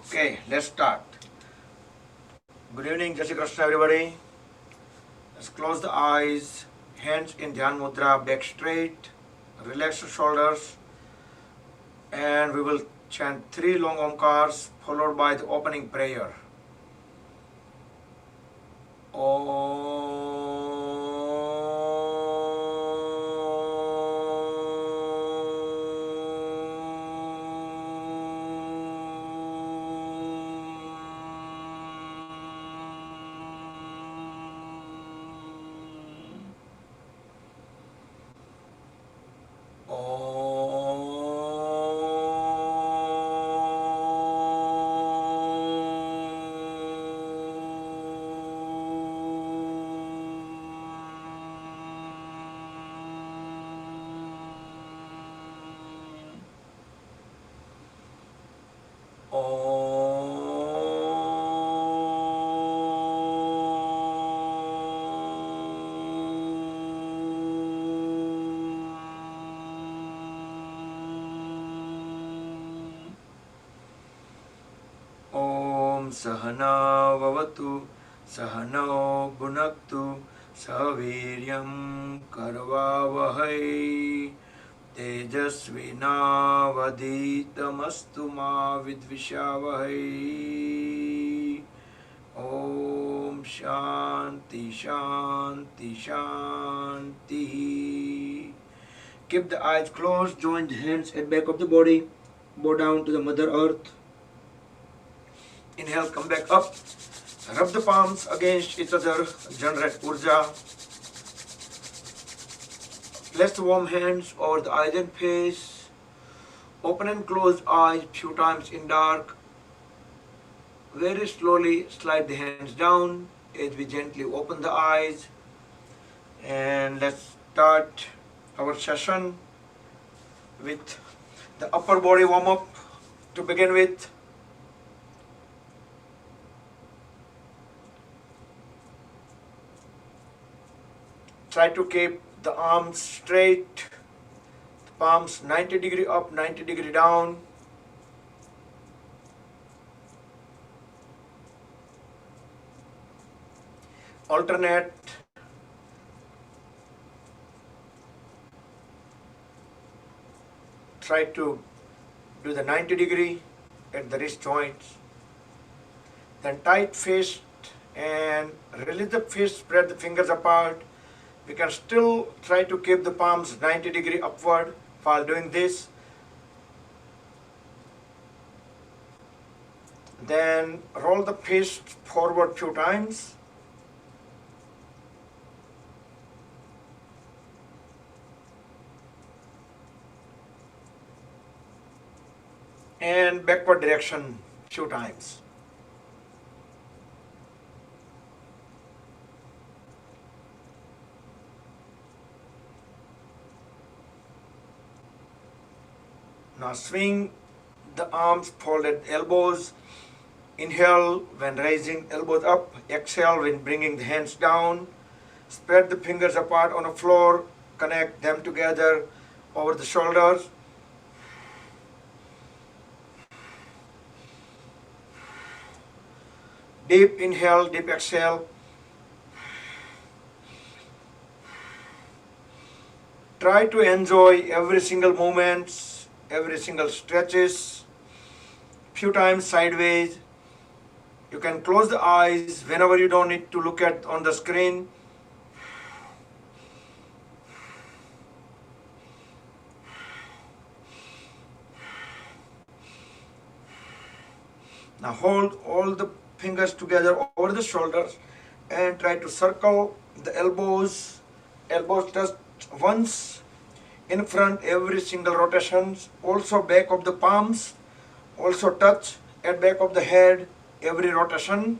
Okay, let's start. Good evening, Jai Shri Krishna, everybody. Let's close the eyes, hands in Dhyan Mudra, back straight, relax the shoulders, and we will chant three long Omkars followed by the opening prayer. Om. Om Sahana Vavatu Sahano Bhunaktu Saviryam Karvavahai Tejasvinavaditamastu ma vidvishavahai. Om Shanti Shanti Shanti. Keep the eyes closed, join the hands at back of the body, bow down to the Mother Earth. Inhale, come back up. Rub the palms against each other, generate urja. Place the warm hands over the eyes and face. Open and close eyes few times in dark. Very slowly slide the hands down as we gently open the eyes. And let's start our session with the upper body warm up to begin with. Try to keep the arms straight, the palms 90 degree up, 90 degree down. Alternate. Try to do the 90 degree at the wrist joints. Then tight fist and release the fist, spread the fingers apart. We can still try to keep the palms 90 degree upward while doing this. Then roll the fist forward few times. And backward direction few times. Now swing the arms, folded elbows. Inhale when raising elbows up. Exhale when bringing the hands down. Spread the fingers apart on the floor. Connect them together over the shoulders. Deep inhale, deep exhale. Try to enjoy every single movement, every single stretches. Few times sideways. You can close the eyes whenever you don't need to look at on the screen. Now hold all the fingers together over the shoulders and try to circle the elbows. Elbows touch once in front every single rotations. Also back of the palms. Also touch at back of the head every rotation.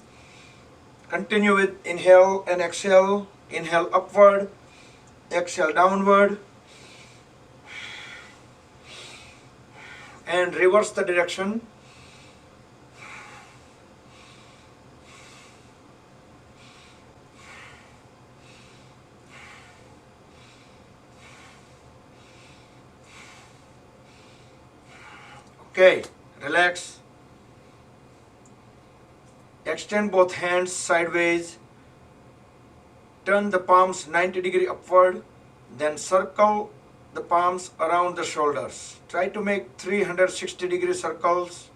Continue with inhale and exhale. Inhale upward, exhale downward. And reverse the direction. Okay, relax. Extend both hands sideways. Turn the palms 90 degrees upward. Then circle the palms around the shoulders. Try to make 360-degree circles,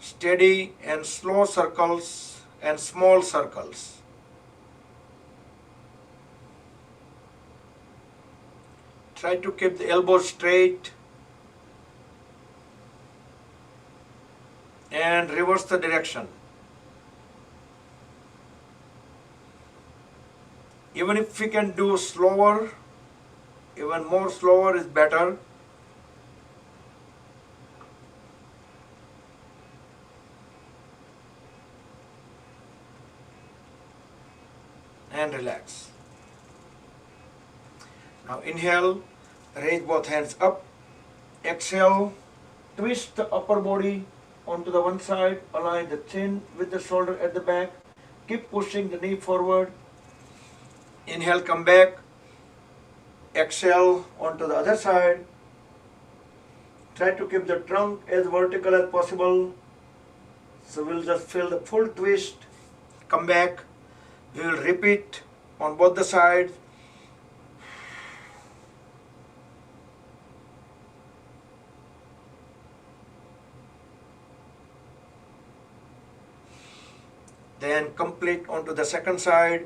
steady and slow circles and small circles. Try to keep the elbows straight and reverse the direction. Even if we can do slower, even more slower is better. And relax. Now inhale, raise both hands up. Exhale, twist the upper body onto the one side, align the chin with the shoulder at the back. Keep pushing the knee forward. Inhale, come back. Exhale onto the other side. Try to keep the trunk as vertical as possible. So we'll just feel the full twist. Come back. We will repeat on both the sides. Then complete onto the second side.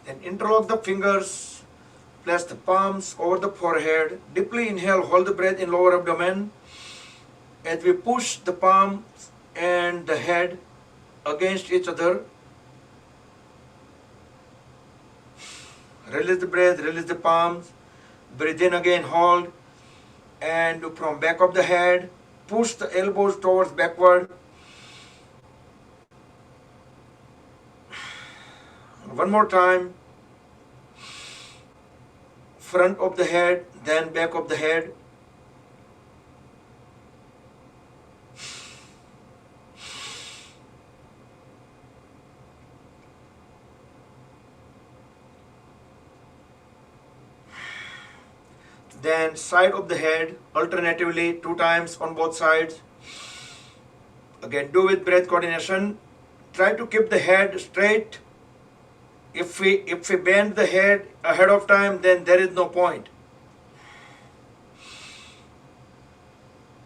Then interlock the fingers. Place the palms over the forehead. Deeply inhale, hold the breath in lower abdomen. As we push the palms and the head against each other. Release the breath, release the palms. Breathe in again, hold. And from back of the head, push the elbows towards backward. One more time. Front of the head, then back of the head. Then side of the head, alternatively 2 times on both sides. Again, do with breath coordination. Try to keep the head straight. If we bend the head ahead of time, then there is no point.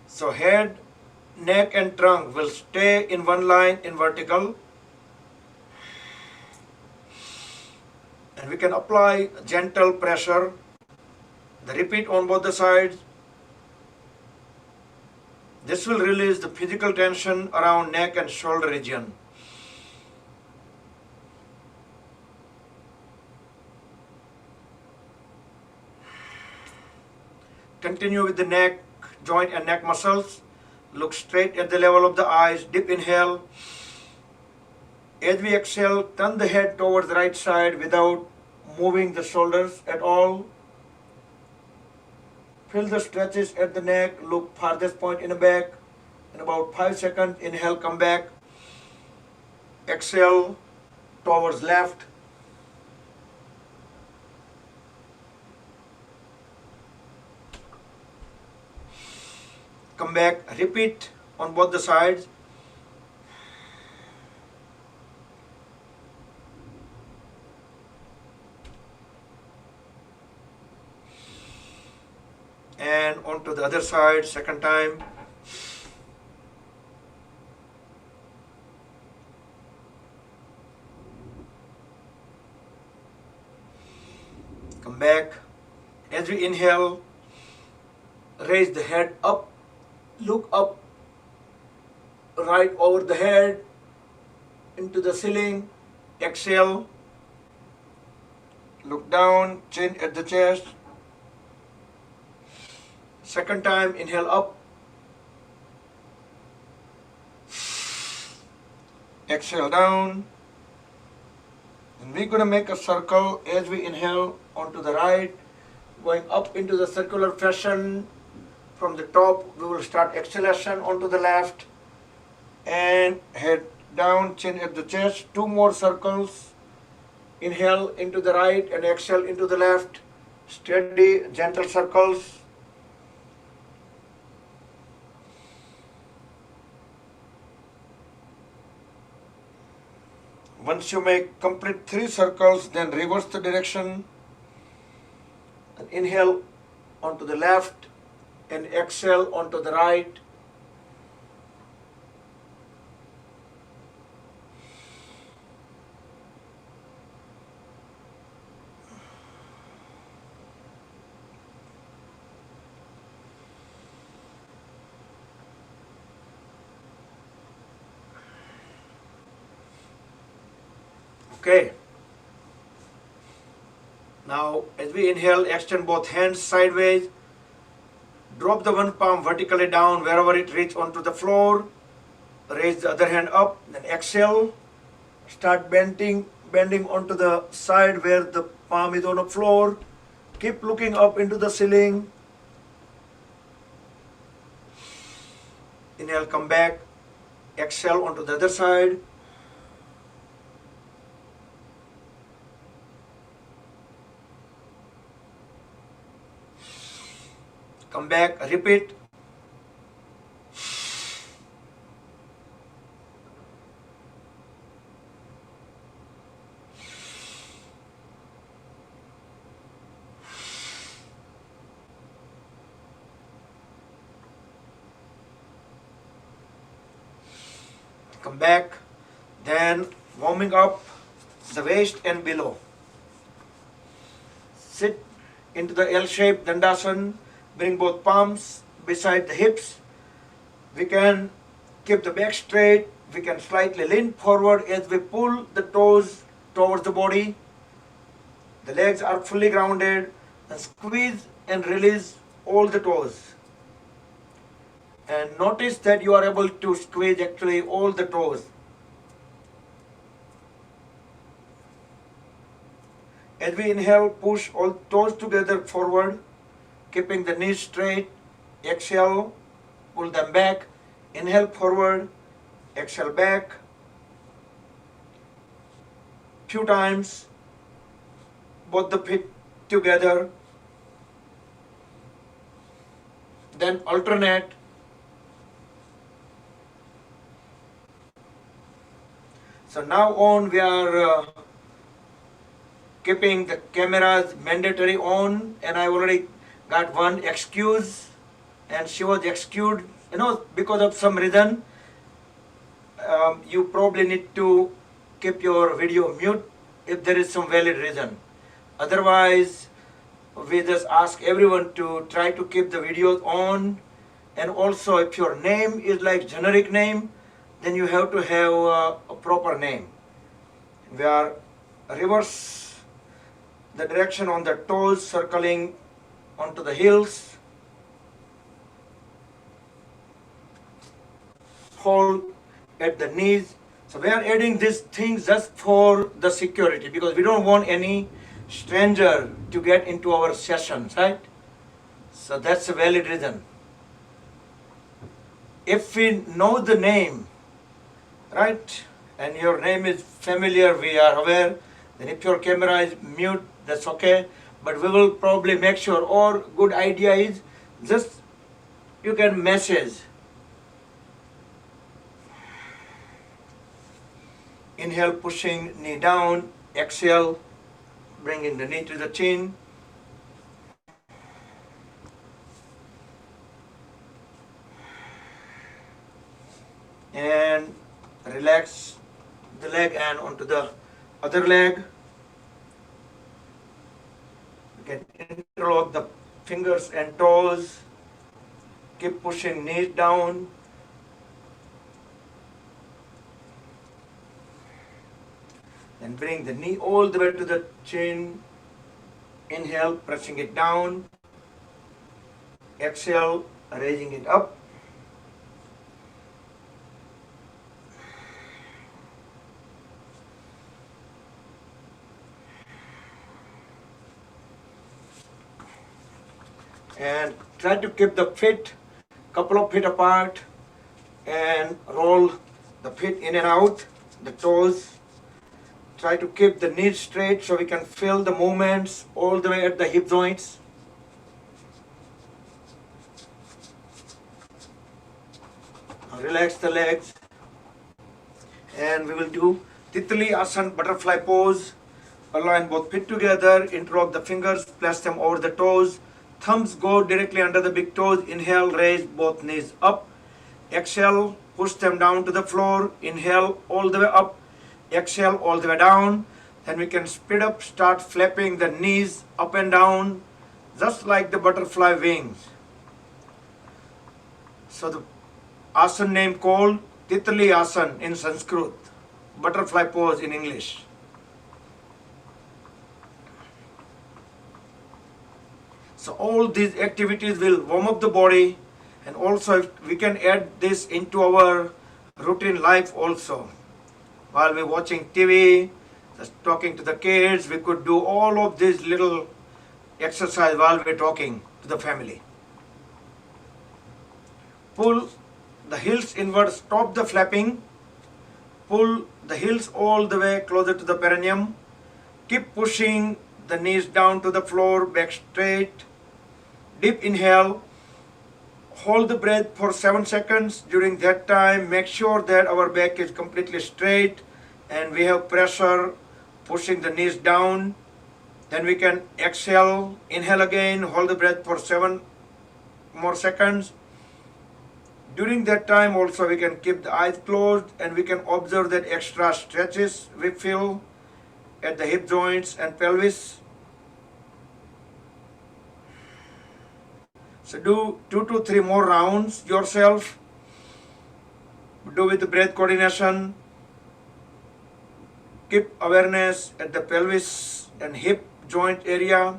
So head, neck and trunk will stay in one line in vertical. And we can apply gentle pressure. The repeat on both the sides. This will release the physical tension around neck and shoulder region. Continue with the neck, joint and neck muscles. Look straight at the level of the eyes. Deep inhale. As we exhale, turn the head towards the right side without moving the shoulders at all. Feel the stretches at the neck. Look farthest point in the back. In about 5 seconds, inhale, come back. Exhale towards left. Come back, repeat on both the sides. And onto the other side, second time. Come back. As we inhale, raise the head up. Look up, right over the head, into the ceiling. Exhale. Look down, chin at the chest. Second time, inhale up. Exhale down. And we're going to make a circle as we inhale onto the right, going up into the circular fashion. From the top, we will start exhalation onto the left and head down, chin at the chest. 2 more circles. Inhale into the right and exhale into the left. Steady, gentle circles. Once you make complete 3 circles, then reverse the direction and inhale onto the left and exhale onto the right. Okay. Now, as we inhale, extend both hands sideways. Drop the one palm vertically down wherever it reaches onto the floor. Raise the other hand up, then exhale. Start bending onto the side where the palm is on the floor. Keep looking up into the ceiling. Inhale, come back. Exhale onto the other side. Come back, repeat. Come back. Then warming up the waist and below. Sit into the L-shaped Dandasana. Bring both palms beside the hips. We can keep the back straight. We can slightly lean forward as we pull the toes towards the body. The legs are fully grounded. And squeeze and release all the toes. And notice that you are able to squeeze actually all the toes. As we inhale, push all toes together forward, keeping the knees straight. Exhale, pull them back. Inhale forward, exhale back. Few times, both the feet together. Then alternate. So now on, we are keeping the cameras mandatory on, and I already got one excuse, and she was excused, because of some reason. You probably need to keep your video mute if there is some valid reason. Otherwise, we just ask everyone to try to keep the videos on. And also, if your name is like generic name, then you have to have a proper name. We are reverse the direction on the toes, circling onto the heels. Hold at the knees. So we are adding these things just for the security, because we don't want any stranger to get into our sessions, right? So that's a valid reason. If we know the name, right, and your name is familiar, we are aware, then if your camera is mute, that's okay. But we will probably make sure, or good idea is just you can message. Inhale, pushing knee down. Exhale, bringing the knee to the chin. And relax the leg and onto the other leg. You can interlock the fingers and toes. Keep pushing knees down. Then bring the knee all the way to the chin. Inhale, pressing it down. Exhale, raising it up. And try to keep the feet couple of feet apart and roll the feet in and out, the toes. Try to keep the knees straight so we can feel the movements all the way at the hip joints. Now relax the legs. And we will do Titli Asana butterfly pose. Align both feet together, interlock the fingers, place them over the toes. Thumbs go directly under the big toes. Inhale, raise both knees up. Exhale, push them down to the floor. Inhale, all the way up. Exhale, all the way down. Then we can speed up, start flapping the knees up and down, just like the butterfly wings. So the asana name called Titli Asana in Sanskrit, butterfly pose in English. So all these activities will warm up the body, and also we can add this into our routine life also. While we're watching TV, just talking to the kids, we could do all of these little exercise while we're talking to the family. Pull the heels inward, stop the flapping. Pull the heels all the way closer to the perineum. Keep pushing the knees down to the floor, back straight. Deep inhale. Hold the breath for 7 seconds. During that time, make sure that our back is completely straight and we have pressure pushing the knees down. Then we can exhale, inhale again, hold the breath for 7 more seconds. During that time also we can keep the eyes closed and we can observe that extra stretches we feel at the hip joints and pelvis. So do 2 to 3 more rounds yourself. Do with the breath coordination. Keep awareness at the pelvis and hip joint area.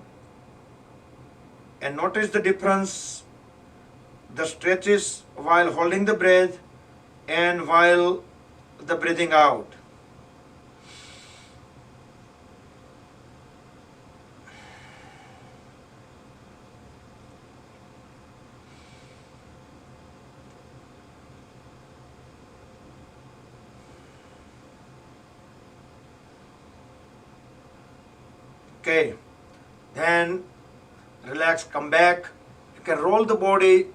And notice the difference, the stretches while holding the breath and while the breathing out. Okay, then relax, come back. You can roll the body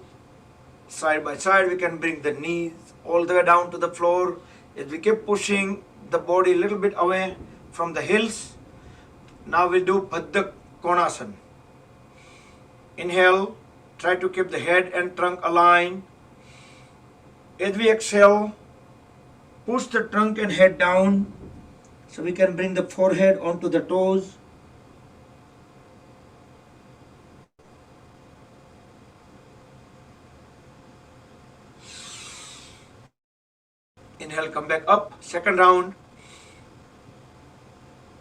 side by side. We can bring the knees all the way down to the floor. As we keep pushing the body a little bit away from the heels. Now we'll do Baddha Konasana. Inhale, try to keep the head and trunk aligned. As we exhale, push the trunk and head down so we can bring the forehead onto the toes. Inhale, come back up. Second round.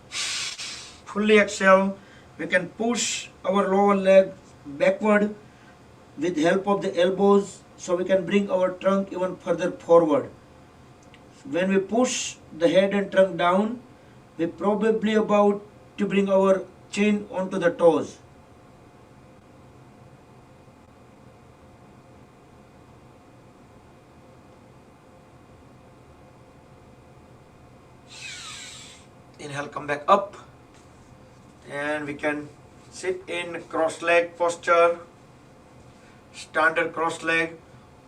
Fully exhale. We can push our lower leg backward with help of the elbows so we can bring our trunk even further forward. When we push the head and trunk down, we're probably about to bring our chin onto the toes. Inhale, come back up, and we can sit in cross leg posture, standard cross leg,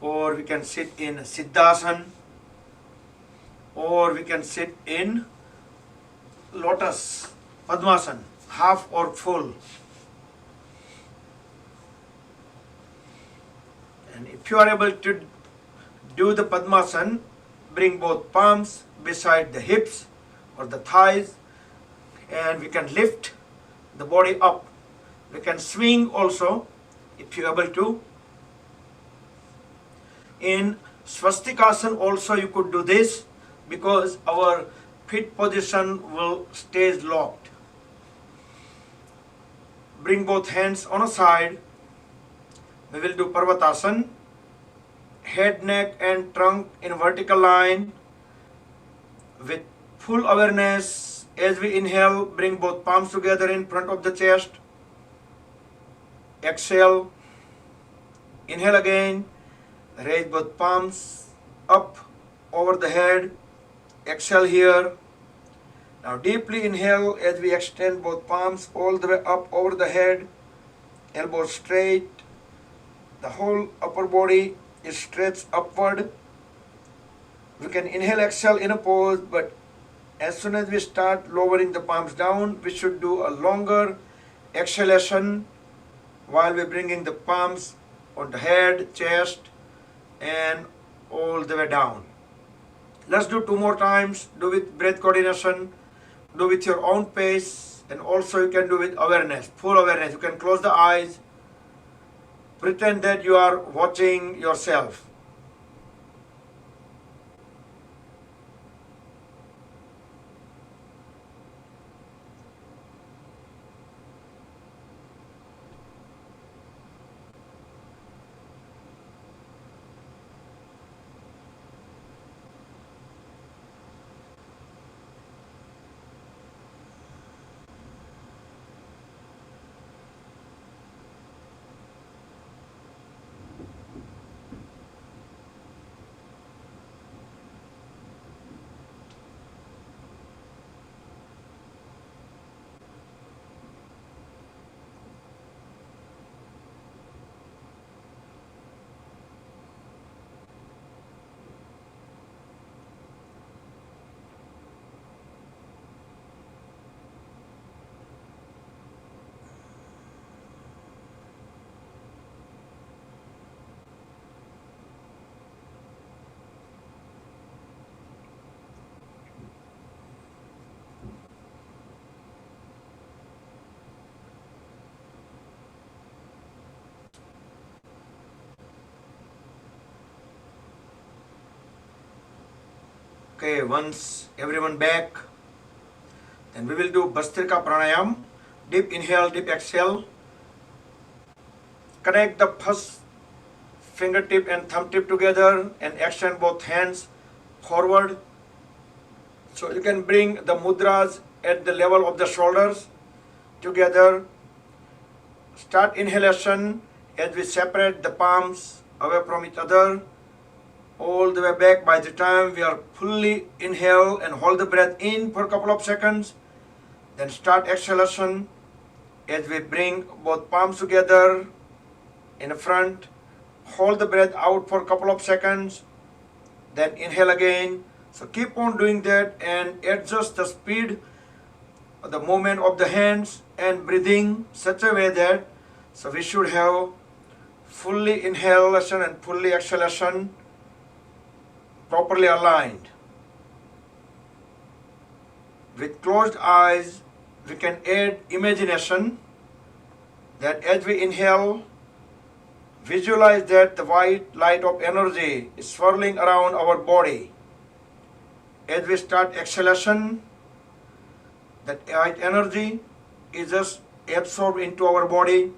or we can sit in Siddhasana, or we can sit in Lotus, Padmasana, half or full. And if you are able to do the Padmasana, bring both palms beside the hips or the thighs, and we can lift the body up. We can swing also if you are able to. In Swastikasana also you could do this because our feet position will stay locked. Bring both hands on a side. We will do Parvatasana. Head, neck and trunk in vertical line with full awareness. As we inhale, bring both palms together in front of the chest. Exhale. Inhale again. Raise both palms up over the head. Exhale here. Now deeply inhale as we extend both palms all the way up over the head, elbows straight, the whole upper body is stretched upward. We can inhale, exhale in a pose, but as soon as we start lowering the palms down, we should do a longer exhalation while we're bringing the palms on the head, chest, and all the way down. Let's do 2 more times. Do with breath coordination, do with your own pace, and also you can do with awareness, full awareness. You can close the eyes, pretend that you are watching yourself. Okay, once everyone back, then we will do Bhastrika Pranayam. Deep inhale, deep exhale. Connect the first fingertip and thumb tip together and extend both hands forward. So you can bring the mudras at the level of the shoulders together. Start inhalation as we separate the palms away from each other, all the way back. By the time we are fully inhale and hold the breath in for a couple of seconds, then start exhalation as we bring both palms together in the front, hold the breath out for a couple of seconds, then inhale again. So keep on doing that and adjust the speed, the movement of the hands and breathing such a way that so we should have fully inhalation and fully exhalation properly aligned. With closed eyes, we can add imagination that as we inhale, visualize that the white light of energy is swirling around our body. As we start exhalation, that white energy is just absorbed into our body.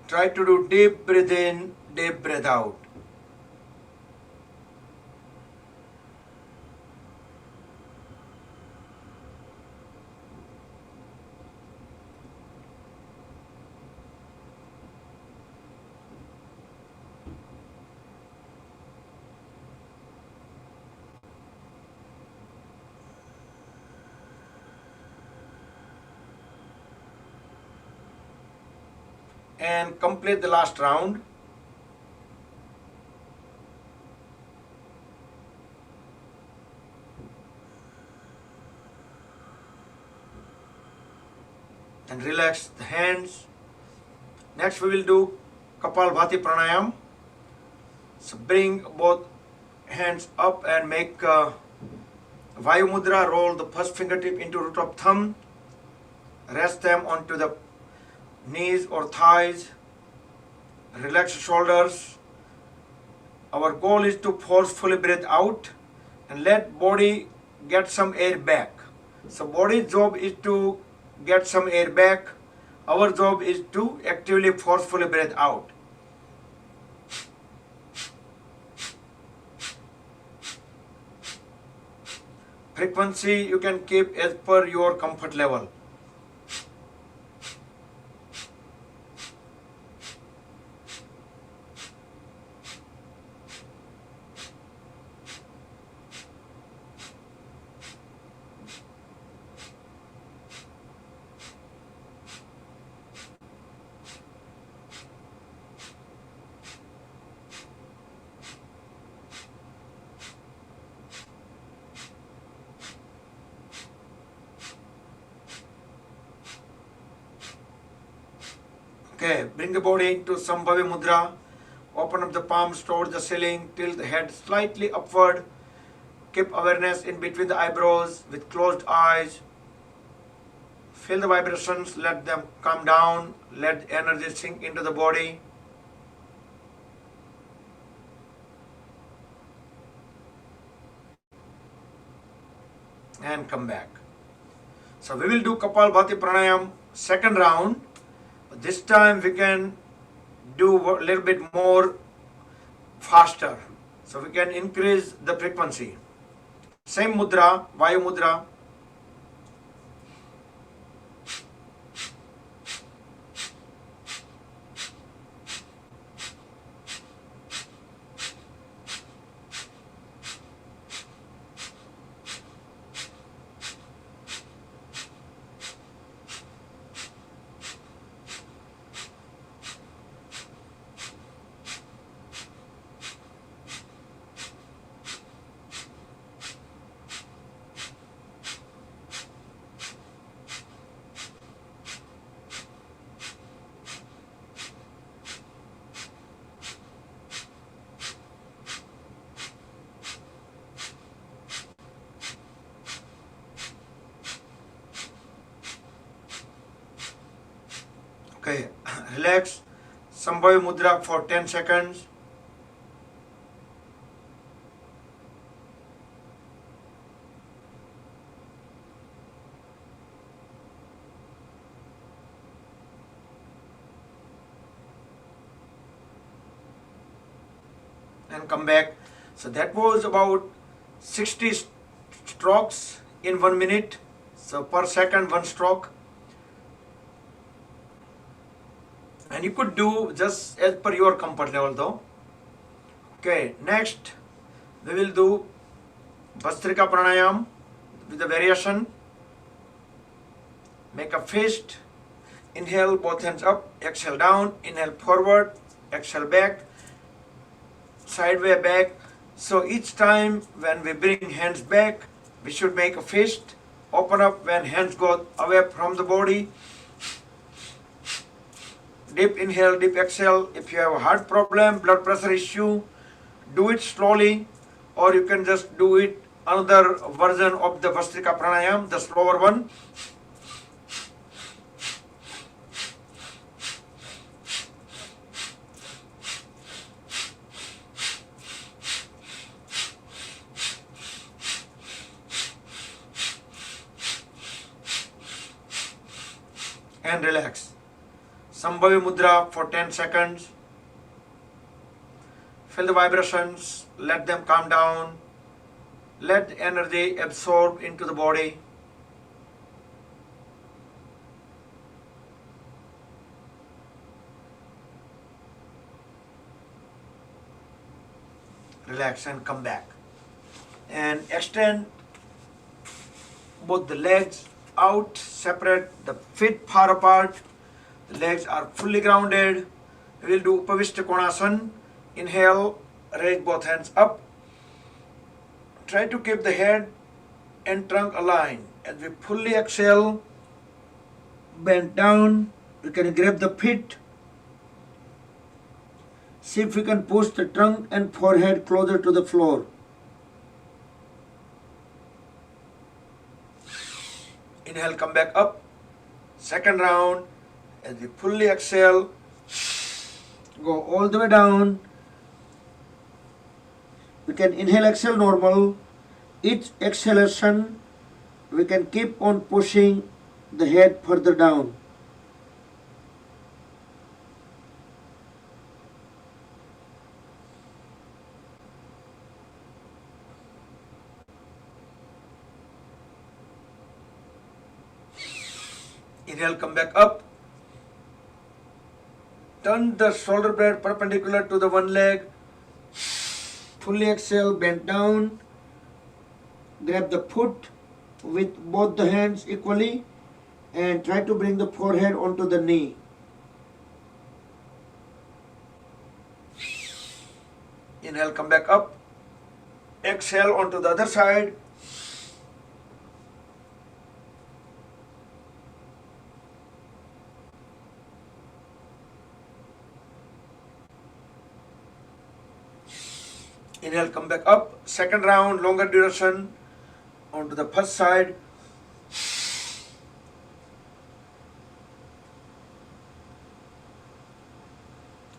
Try to do deep breath in, deep breath out. And complete the last round. And relax the hands. Next we will do Kapalbhati Pranayam. So bring both hands up and make Vayu Mudra. Roll the first fingertip into root of thumb. Rest them onto the knees or thighs. Relax shoulders. Our goal is to forcefully breathe out and let body get some air back. So body's job is to get some air back. Our job is to actively forcefully breathe out. Frequency you can keep as per your comfort level. Okay, bring the body into Sambhavi Mudra. Open up the palms towards the ceiling, tilt the head slightly upward. Keep awareness in between the eyebrows with closed eyes. Feel the vibrations, let them come down, let the energy sink into the body. And come back. So we will do Kapalbhati Pranayam second round. This time we can do a little bit more faster. So we can increase the frequency. Same mudra, Vayu Mudra. Okay, relax. Sambhavi Mudra for 10 seconds. And come back. So that was about 60 strokes in 1 minute. So per second, one stroke. And you could do just as per your comfort level though. Okay, next we will do Bhastrika Pranayam with the variation. Make a fist. Inhale, both hands up. Exhale down. Inhale forward. Exhale back. Sideway back. So each time when we bring hands back, we should make a fist. Open up when hands go away from the body. Deep inhale, deep exhale. If you have a heart problem, blood pressure issue, do it slowly, or you can just do it another version of the Bhastrika Pranayam, the slower one. And relax. Sambhavi Mudra for 10 seconds. Feel the vibrations, let them calm down. Let the energy absorb into the body. Relax and come back. And extend both the legs out, separate the feet far apart. The legs are fully grounded. We will do Upavishta Konasana. Inhale, raise both hands up. Try to keep the head and trunk aligned. As we fully exhale, bend down. We can grab the feet. See if we can push the trunk and forehead closer to the floor. Inhale, come back up. Second round. As we fully exhale, go all the way down. We can inhale, exhale normal. Each exhalation, we can keep on pushing the head further down. Inhale, come back up. Turn the shoulder blade perpendicular to the one leg. Fully exhale, bend down. Grab the foot with both the hands equally and try to bring the forehead onto the knee. Inhale, come back up. Exhale onto the other side. Inhale, come back up. Second round, longer duration. Onto the first side.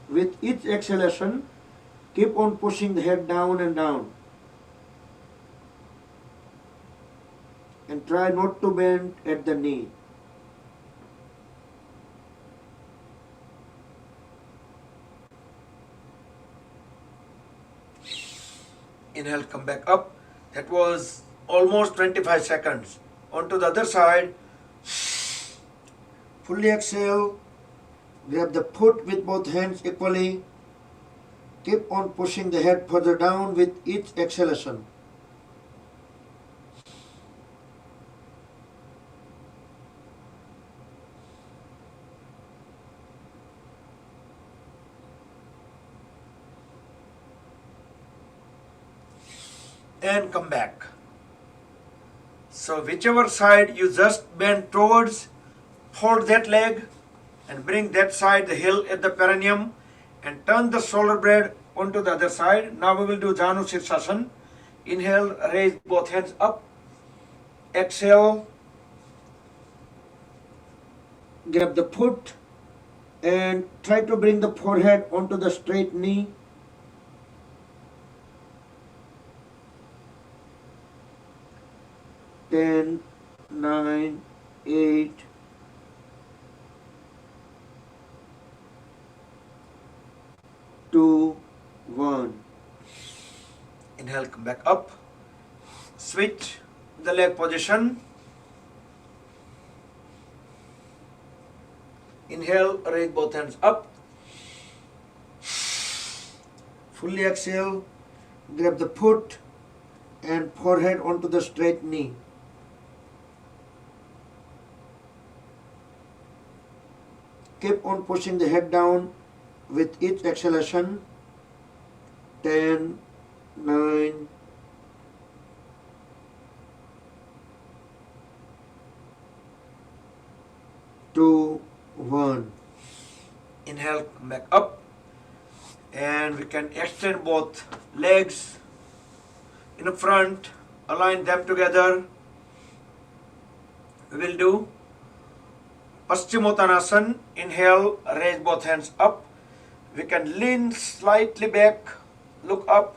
With each exhalation, keep on pushing the head down and down. And try not to bend at the knee. Inhale, come back up. That was almost 25 seconds. Onto the other side. Fully exhale. Grab the foot with both hands equally. Keep on pushing the head further down with each exhalation. And come back. So whichever side you just bend towards, fold that leg and bring that side, the heel at the perineum, and turn the shoulder blade onto the other side. Now we will do Janu Sirsasana. Inhale, raise both hands up. Exhale, grab the foot and try to bring the forehead onto the straight knee. 10, 9, 8, 2, 1. Inhale, come back up. Switch the leg position. Inhale, raise both hands up. Fully exhale, grab the foot and forehead onto the straight knee. Keep on pushing the head down with each exhalation. 10, 9, 2, 1. Inhale, come back up. And we can extend both legs in front, align them together. We will do Paschimottanasana. Inhale, raise both hands up. We can lean slightly back, look up,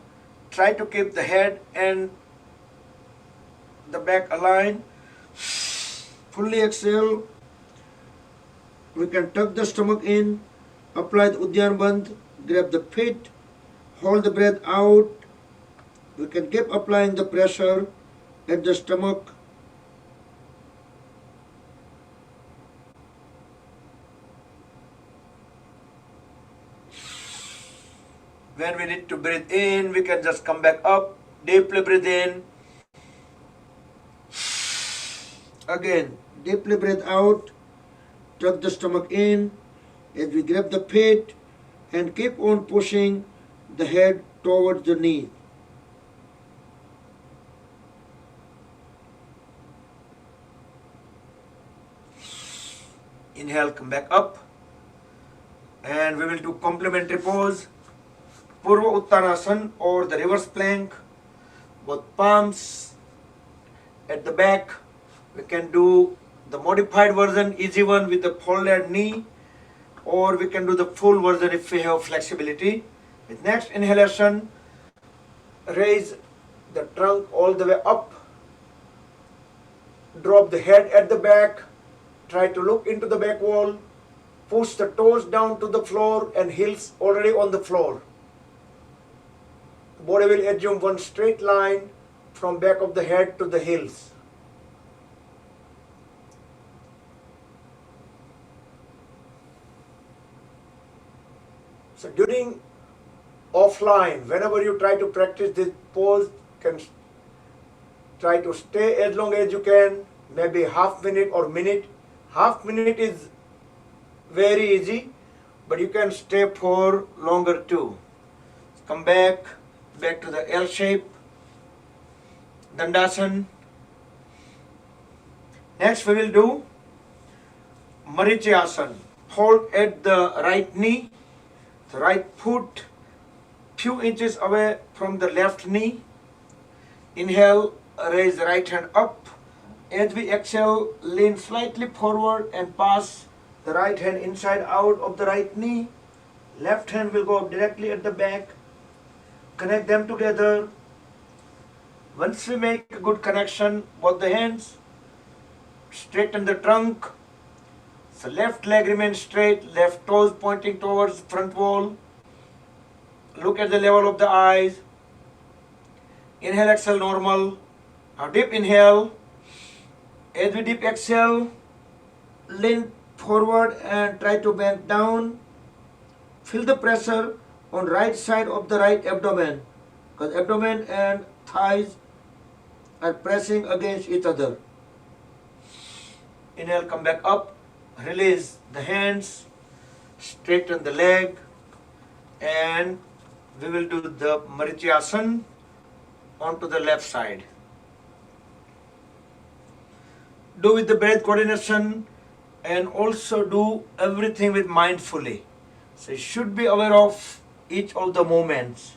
try to keep the head and the back aligned. Fully exhale. We can tuck the stomach in, apply the Uddiyana Bandh, grab the feet, hold the breath out. We can keep applying the pressure at the stomach. When we need to breathe in, we can just come back up, deeply breathe in. Again, deeply breathe out, tuck the stomach in as we grab the feet and keep on pushing the head towards the knee. Inhale, come back up. And we will do complementary pose. Purva Uttanasana or the reverse plank. Both palms at the back. We can do the modified version, easy one with the folded knee, or we can do the full version if we have flexibility. With next inhalation, raise the trunk all the way up. Drop the head at the back. Try to look into the back wall. Push the toes down to the floor and heels already on the floor. Body will assume one straight line from back of the head to the heels. So during offline, whenever you try to practice this pose, can try to stay as long as you can, maybe half minute or minute. Half minute is very easy, but you can stay for longer too. Come back to the L shape, Dandasana. Next we will do Marichasana. Hold at the right knee, the right foot few inches away from the left knee. Inhale, raise the right hand up. As we exhale, lean slightly forward and pass the right hand inside out of the right knee. Left hand will go up directly at the back. Connect them together. Once we make a good connection, both the hands, straighten the trunk. So left leg remains straight, left toes pointing towards front wall. Look at the level of the eyes. Inhale, exhale, normal. Now deep inhale. As we deep exhale, lean forward and try to bend down. Feel the pressure on right side of the right abdomen, because abdomen and thighs are pressing against each other. Inhale, come back up. Release the hands. Straighten the leg. And we will do the Marichasana onto the left side. Do with the breath coordination and also do everything with mindfully. So you should be aware of each of the movements.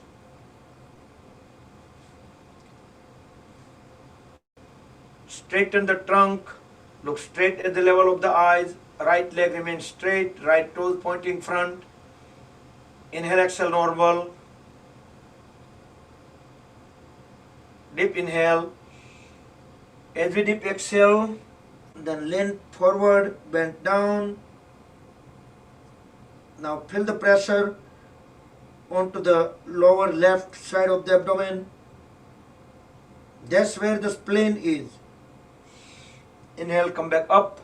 Straighten the trunk, look straight at the level of the eyes, right leg remains straight, right toes pointing front. Inhale, exhale, normal. Deep inhale. As we deep exhale, then lean forward, bend down. Now feel the pressure onto the lower left side of the abdomen. That's where the spleen is. Inhale, come back up.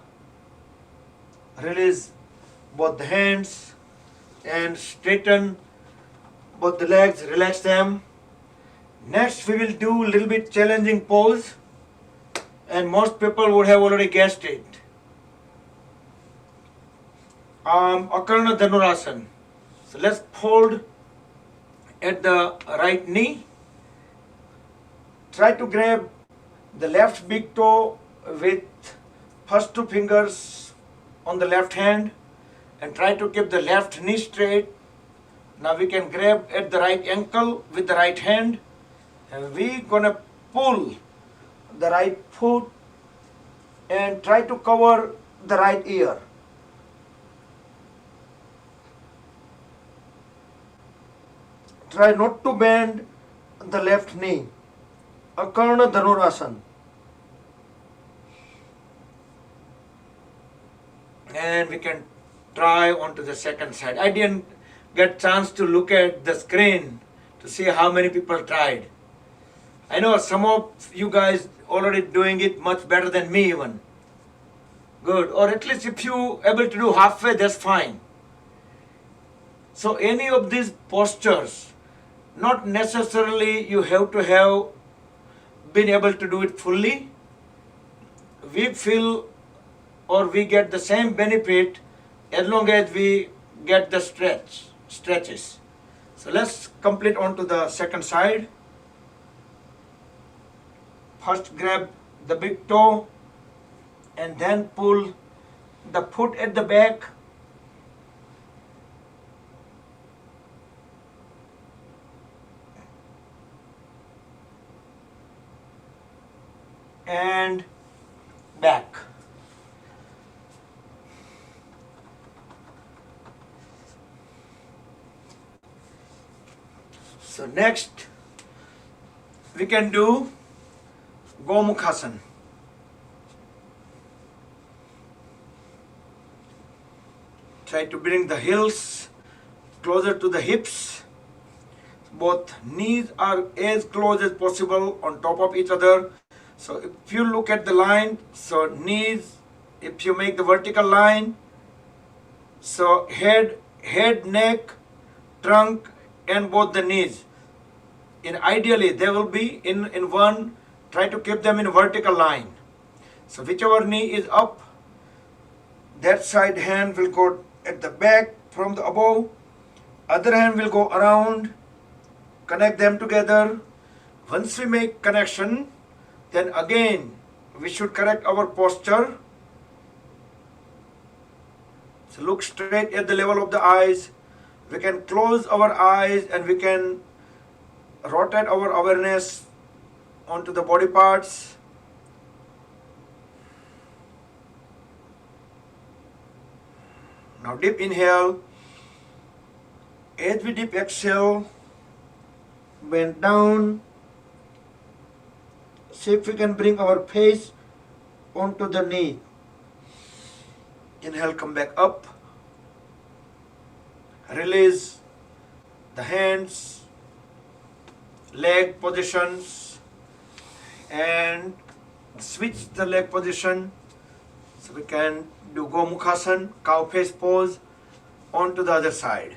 Release both the hands and straighten both the legs, relax them. Next we will do a little bit challenging pose, and most people would have already guessed it. Akarna Dhanurasana. So let's fold at the right knee. Try to grab the left big toe with first two fingers on the left hand and try to keep the left knee straight. Now we can grab at the right ankle with the right hand, and we're gonna pull the right foot and try to cover the right ear. Try not to bend the left knee. Akarna Dhanurasana. And we can try onto the second side. I didn't get chance to look at the screen to see how many people tried. I know some of you guys already doing it much better than me even. Good. Or at least if you able to do halfway, that's fine. So any of these postures, not necessarily you have to have been able to do it fully. We feel or we get the same benefit as long as we get the stretches. So let's complete onto the second side. First grab the big toe and then pull the foot at the back. And back. So next we can do Gomukhasana. Try to bring the heels closer to the hips. Both knees are as close as possible on top of each other. So if you look at the line, so knees, if you make the vertical line, so head, neck, trunk and both the knees. Ideally, they will be in one, try to keep them in a vertical line. So whichever knee is up, that side hand will go at the back from the above, other hand will go around, connect them together. Once we make connection, then again we should correct our posture. So look straight at the level of the eyes. We can close our eyes and we can rotate our awareness onto the body parts. Now deep inhale. As we deep exhale, bend down. See if we can bring our face onto the knee. Inhale, come back up. Release the hands, leg positions, and switch the leg position. So we can do Gomukhasana, cow face pose, onto the other side.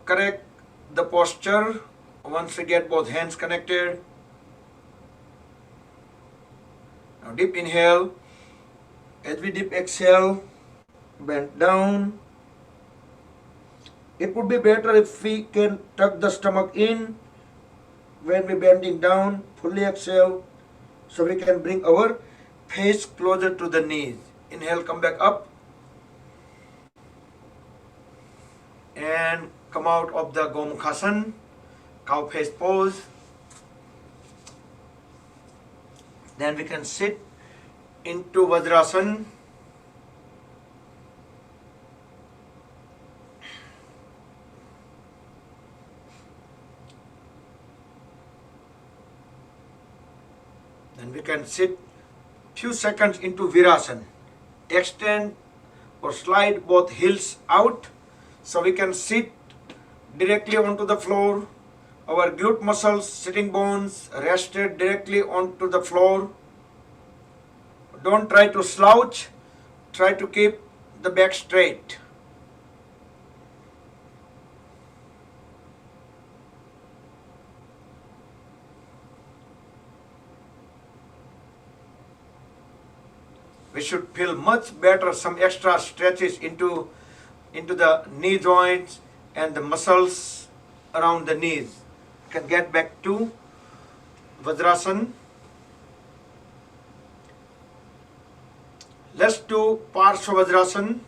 Correct the posture once we get both hands connected. Now deep inhale. As we deep exhale, bend down. It would be better if we can tuck the stomach in when we're bending down. Fully exhale so we can bring our face closer to the knees. Inhale, come back up. And come out of the Gomukhasana, cow face pose. Then we can sit into Vajrasana. Then we can sit few seconds into Virasana. Extend or slide both heels out so we can sit directly onto the floor. Our glute muscles, sitting bones rested directly onto the floor. Don't try to slouch, try to keep the back straight. We should feel much better, some extra stretches into the knee joints and the muscles around the knees. You can get back to Vajrasana. Let's do Parshva Vajrasana.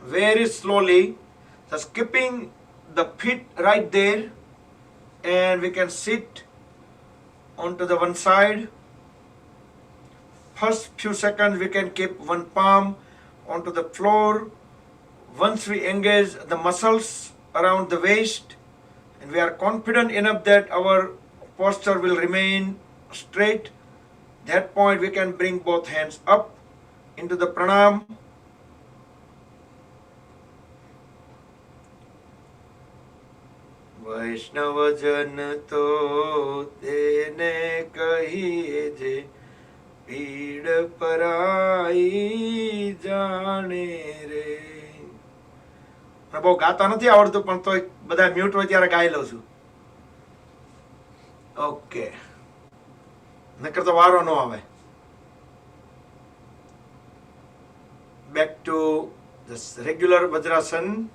Very slowly, just keeping the feet right there, and we can sit onto the one side. First few seconds we can keep one palm onto the floor. Once we engage the muscles around the waist and we are confident enough that our posture will remain straight, that point we can bring both hands up into the pranam. Vaishnava jan to tene kahiye je પીડ પરાઈ જાણે રે. બહુ ગાતા નથી આવડતું પણ તો બધા મ્યુટ હોય ત્યારે ગાઈ લઉં છું. ઓકે, નકર તો વારો ન આવે. Back to this regular Vajrasana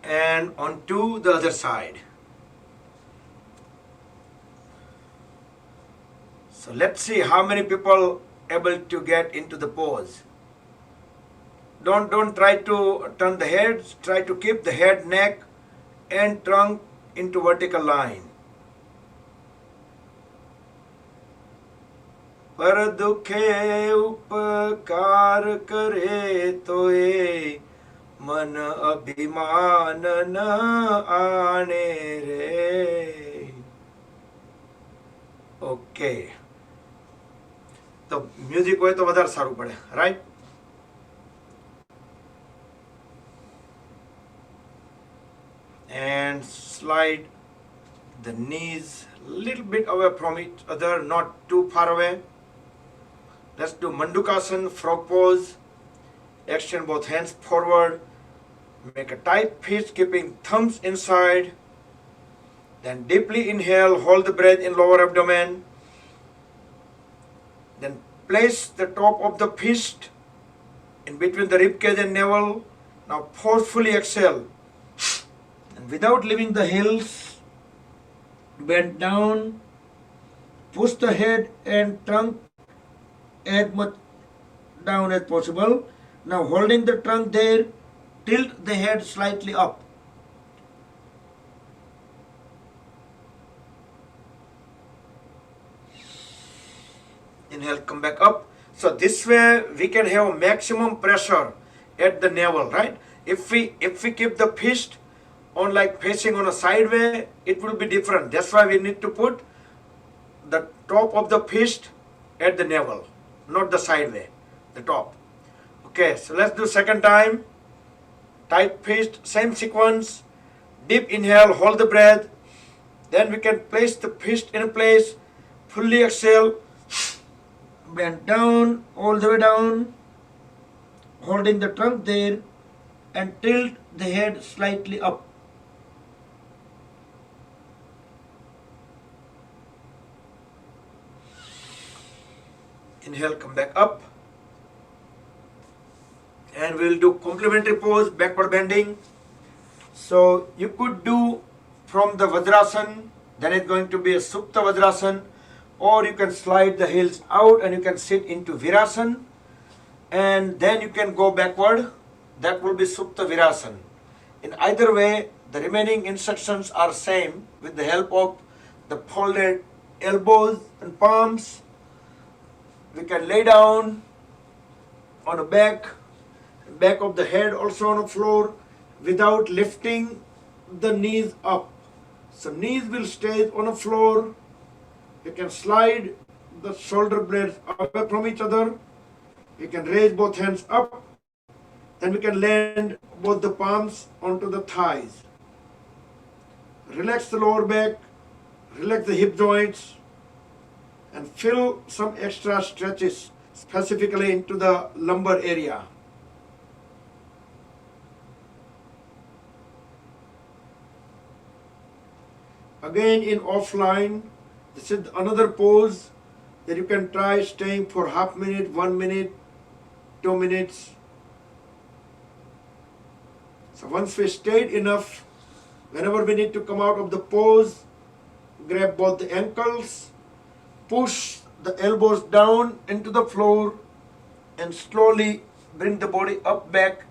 and onto the other side. So let's see how many people able to get into the pose. Don't try to turn the head. Try to keep the head, neck, and trunk into vertical line. पर दुखे उपकार करे तो ये मन अभिमान न आने रे. ઓકે, તો મ્યુઝિક હોય તો વધારે સારું પડે, right? And slide the knees little bit away from each other, not too far away. Let's do Mandukasana, frog pose. Extend both hands forward. Make a tight fist, keeping thumbs inside. Then deeply inhale, hold the breath in lower abdomen. Then place the top of the fist in between the rib cage and navel. Now forcefully exhale. And without leaving the heels, bend down. Push the head and trunk as much down as possible. Now holding the trunk there, tilt the head slightly up. Inhale, come back up. So this way we can have maximum pressure at the navel, right? If we keep the fist on like facing on a side way, it will be different. That's why we need to put the top of the fist at the navel, not the side way, the top. Okay, so let's do second time. Tight fist, same sequence. Deep inhale, hold the breath. Then we can place the fist in place. Fully exhale. Bend down, all the way down. Holding the trunk there. And tilt the head slightly up. Inhale, come back up. And we'll do complementary pose, backward bending. So you could do from the Vajrasana, then it's going to be a Supta Vajrasana, or you can slide the heels out and you can sit into Virasana, and then you can go backward. That will be Supta Virasana. In either way, the remaining instructions are same with the help of the folded elbows and palms. We can lay down on the back of the head also on the floor without lifting the knees up. So knees will stay on the floor. You can slide the shoulder blades away from each other. You can raise both hands up. Then we can land both the palms onto the thighs. Relax the lower back, relax the hip joints, and feel some extra stretches specifically into the lumbar area. Again in offline, this is another pose that you can try staying for half minute, 1 minute, 2 minutes. So once we stayed enough, whenever we need to come out of the pose, grab both the ankles, push the elbows down into the floor, and slowly bring the body up back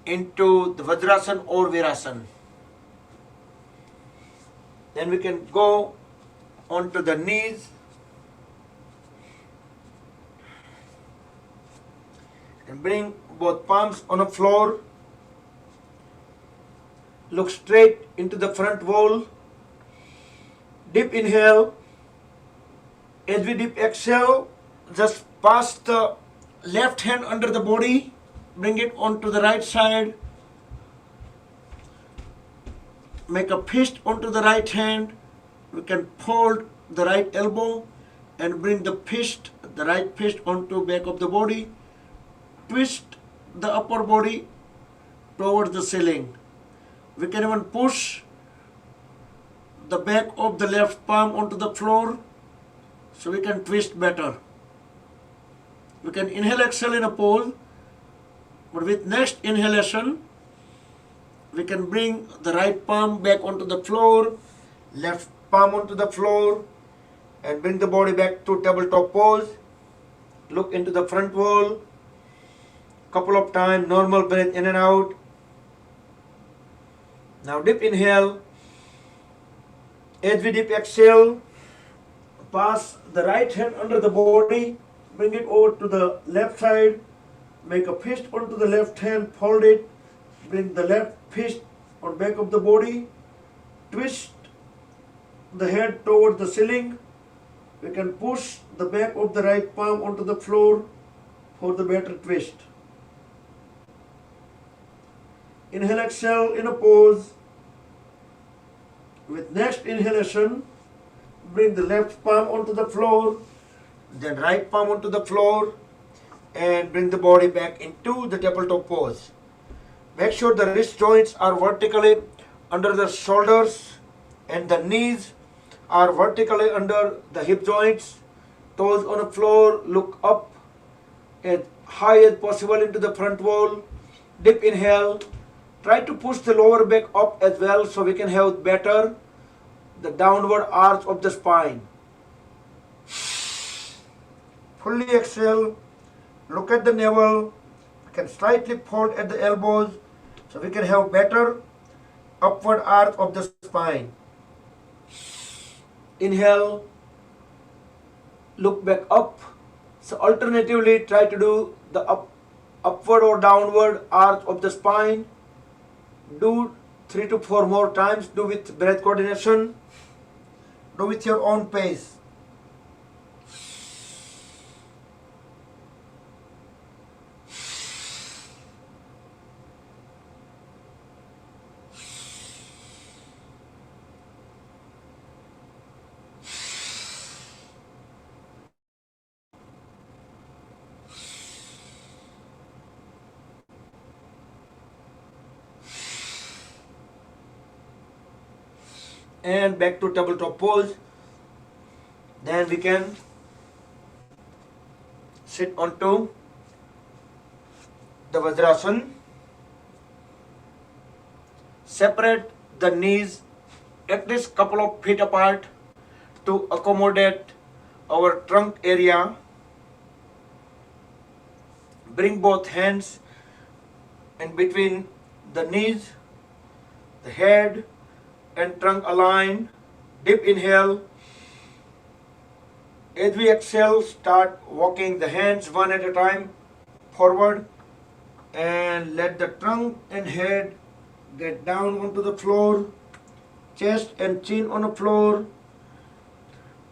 into the Vajrasana or Virasana. Then we can go onto the knees and bring both palms on the floor. Look straight into the front wall. Deep inhale. As we deep exhale, just pass the left hand under the body. Bring it onto the right side. Make a fist onto the right hand. We can fold the right elbow and bring the fist, the right fist onto back of the body. Twist the upper body towards the ceiling. We can even push the back of the left palm onto the floor so we can twist better. We can inhale, exhale in a pose, but with next inhalation, we can bring the right palm back onto the floor, left palm onto the floor, and bring the body back to tabletop pose. Look into the front wall. Couple of times, normal breath in and out. Now deep inhale. As we deep exhale, pass the right hand under the body, bring it over to the left side, Make a fist onto the left hand, fold it, bring the left fist on back of the body, twist the head towards the ceiling. We can push the back of the right palm onto the floor for the better twist. Inhale, exhale in a pose. With next inhalation, bring the left palm onto the floor, then right palm onto the floor, and bring the body back into the tabletop pose. Make sure the wrist joints are vertically under the shoulders and the knees are vertically under the hip joints. Toes on the floor, look up as high as possible into the front wall. Deep inhale. Try to push the lower back up as well so we can have better the downward arch of the spine. Fully exhale. Look at the navel. We can slightly fold at the elbows so we can have better upward arch of the spine. Inhale. Look back up. So alternatively try to do the upward or downward arch of the spine. Do 3 to 4 more times. Do with breath coordination. Do with your own pace. And back to tabletop pose. Then we can sit onto the Vajrasana. Separate the knees at least couple of feet apart to accommodate our trunk area. Bring both hands in between the knees, the head and trunk align. Deep inhale. As we exhale, start walking the hands one at a time forward and let the trunk and head get down onto the floor. Chest and chin on the floor.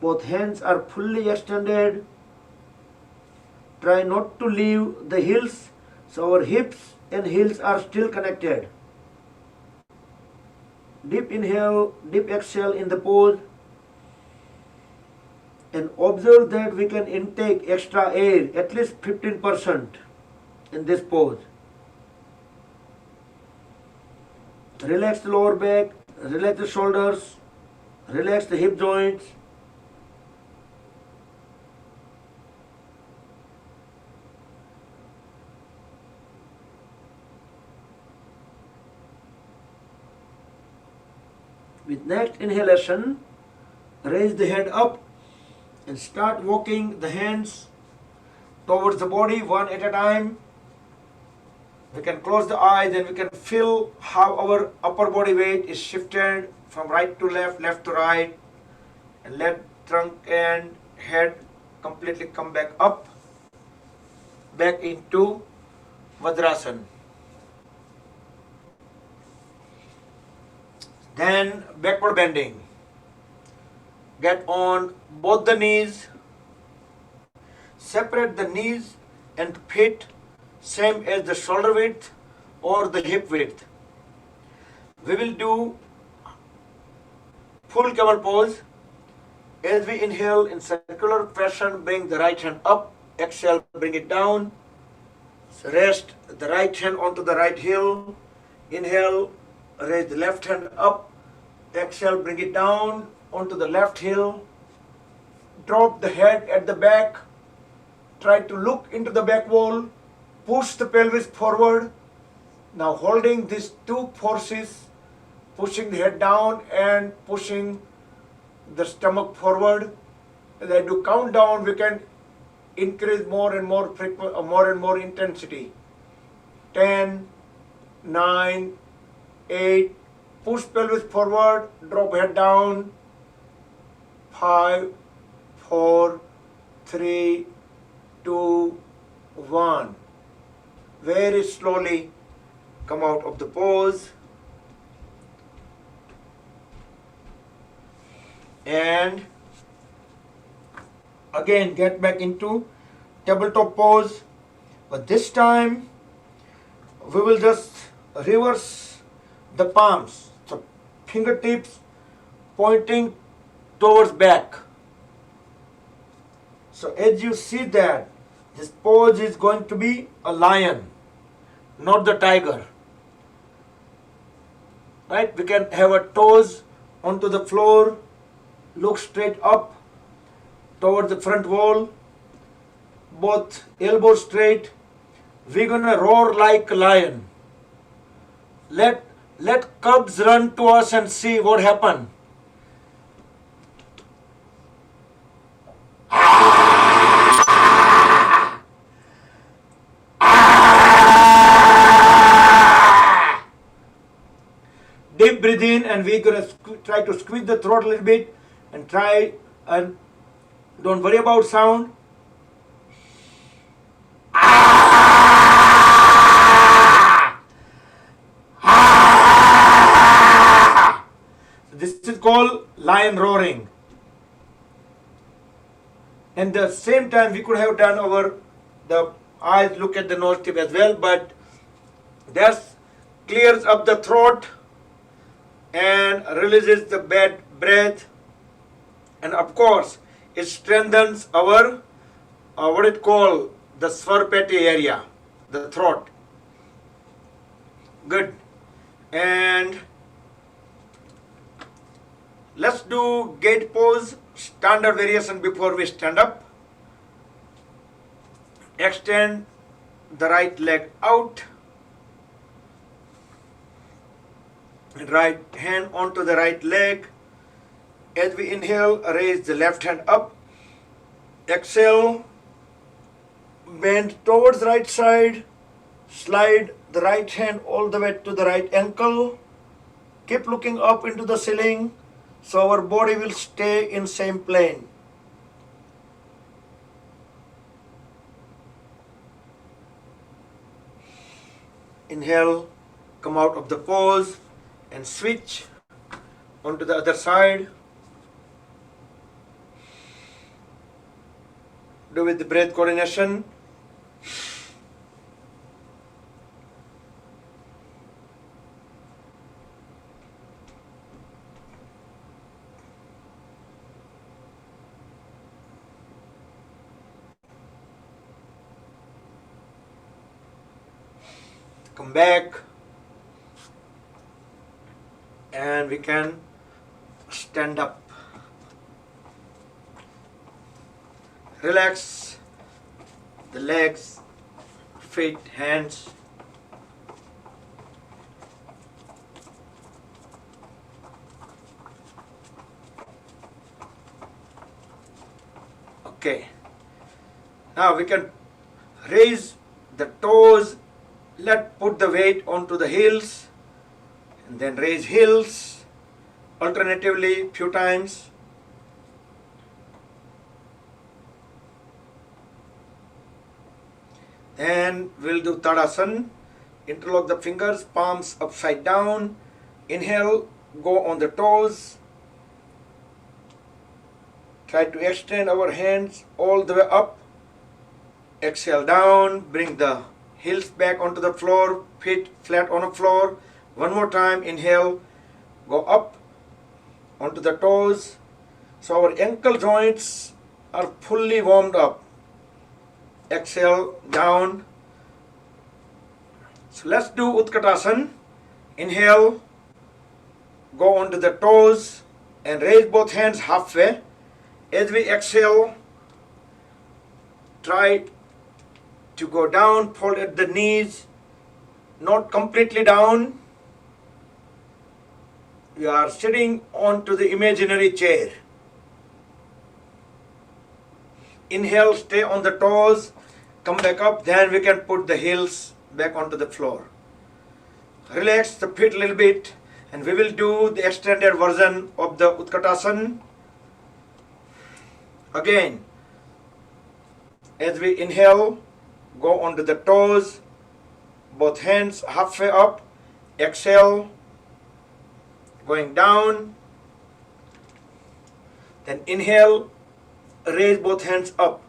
Both hands are fully extended. Try not to leave the heels so our hips and heels are still connected. Deep inhale, deep exhale in the pose. And observe that we can intake extra air, at least 15% in this pose. Relax the lower back, relax the shoulders, relax the hip joints. With next inhalation, raise the head up and start walking the hands towards the body one at a time. We can close the eyes and we can feel how our upper body weight is shifted from right to left, left to right, and let trunk and head completely come back up, back into Vajrasana. Then backward bending. Get on both the knees. Separate the knees and feet same as the shoulder width or the hip width. We will do full camel pose. As we inhale in circular fashion, bring the right hand up. Exhale, bring it down. So rest the right hand onto the right heel. Inhale, raise the left hand up. Exhale, bring it down onto the left heel. Drop the head at the back. Try to look into the back wall. Push the pelvis forward. Now holding these two forces, pushing the head down and pushing the stomach forward. As I do countdown, we can increase more and more intensity. 10, 9, 8, push pelvis forward, drop head down. 5, 4, 3, 2, 1. very slowly come out of the pose and again get back into tabletop pose, but this time we will just reverse the palms, so fingertips pointing towards back. So as you see that this pose is going to be a lion, not the tiger. Right? We can have a toes onto the floor, look straight up towards the front wall, both elbows straight. We're gonna roar like a lion. Let cubs run to us and see what happened. Deep breathe in, and we're gonna try to squeeze the throat a little bit and try and don't worry about sound. This is called lion roaring. And at the same time, we could have done the eyes look at the nose tip as well, but that clears up the throat and releases the bad breath, and of course it strengthens our what it called the Swarpati area, the throat. Good. And let's do gate pose, standard variation before we stand up. Extend the right leg out. Right hand onto the right leg. As we inhale, raise the left hand up. Exhale, bend towards right side. Slide the right hand all the way to the right ankle. Keep looking up into the ceiling so our body will stay in same plane. Inhale, come out of the pose and switch onto the other side. Do with the breath coordination. Come back. And we can stand up. Relax the legs, feet, hands. Okay. Now we can raise the toes. Put the weight onto the heels. And then raise heels alternatively few times. Then we'll do Tadasana. Interlock the fingers, palms upside down. Inhale, go on the toes. Try to extend our hands all the way up. Exhale down, bring the heels back onto the floor, feet flat on the floor. One more time, inhale, go up onto the toes. So our ankle joints are fully warmed up. Exhale, down. So let's do Utkatasana. Inhale, go onto the toes and raise both hands halfway. As we exhale, try to go down, fold at the knees, not completely down. You are sitting onto the imaginary chair. Inhale, stay on the toes, come back up, then we can put the heels back onto the floor. Relax the feet a little bit, and we will do the extended version of the Utkatasana. Again, as we inhale, go onto the toes, both hands halfway up, exhale, going down, then inhale, raise both hands up.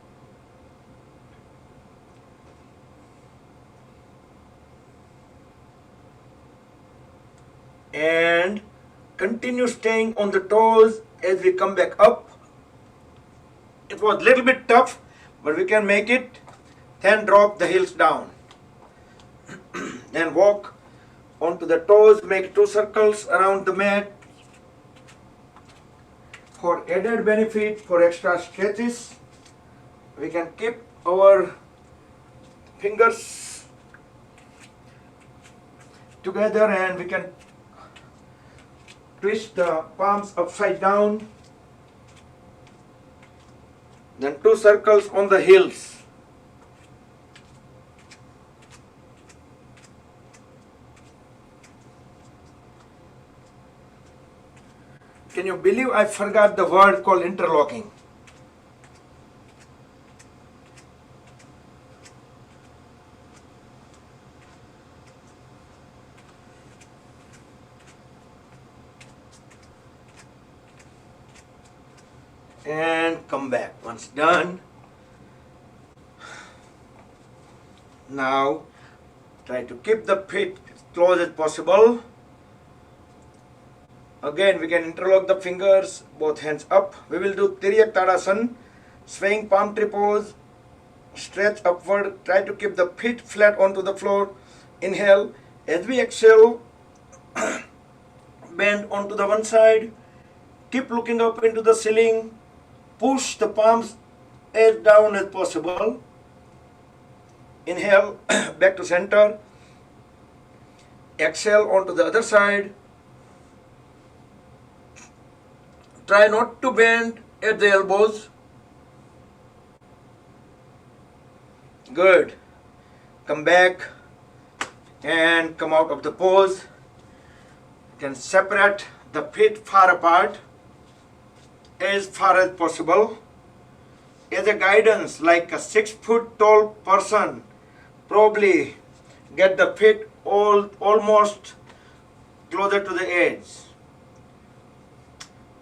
And continue staying on the toes as we come back up. It was a little bit tough, but we can make it. Then drop the heels down. Then walk onto the toes, make 2 circles around the mat. For added benefit, for extra stretches, we can keep our fingers together and we can twist the palms upside down. Then 2 circles on the heels. Can you believe I forgot the word called interlocking? And come back. Once done, now try to keep the feet as close as possible. Again, we can interlock the fingers, both hands up. We will do Tiryak Tadasana, swaying palm tree pose, stretch upward, try to keep the feet flat onto the floor. Inhale, as we exhale, bend onto the one side, keep looking up into the ceiling, push the palms as down as possible. Inhale, back to center, exhale onto the other side. Try not to bend at the elbows. Good. Come back and come out of the pose. You can separate the feet far apart as far as possible. As a guidance, like a 6 foot tall person, probably get the feet almost closer to the edge.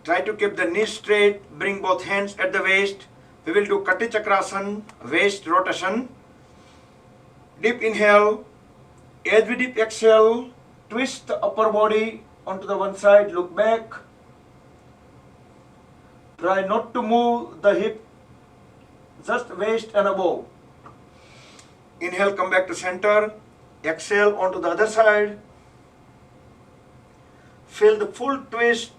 Try to keep the knees straight, bring both hands at the waist. We will do Kati Chakrasana, waist rotation. Deep inhale. As we deep exhale, twist the upper body onto the one side, look back. Try not to move the hip, just waist and above. Inhale, come back to center. Exhale onto the other side. Feel the full twist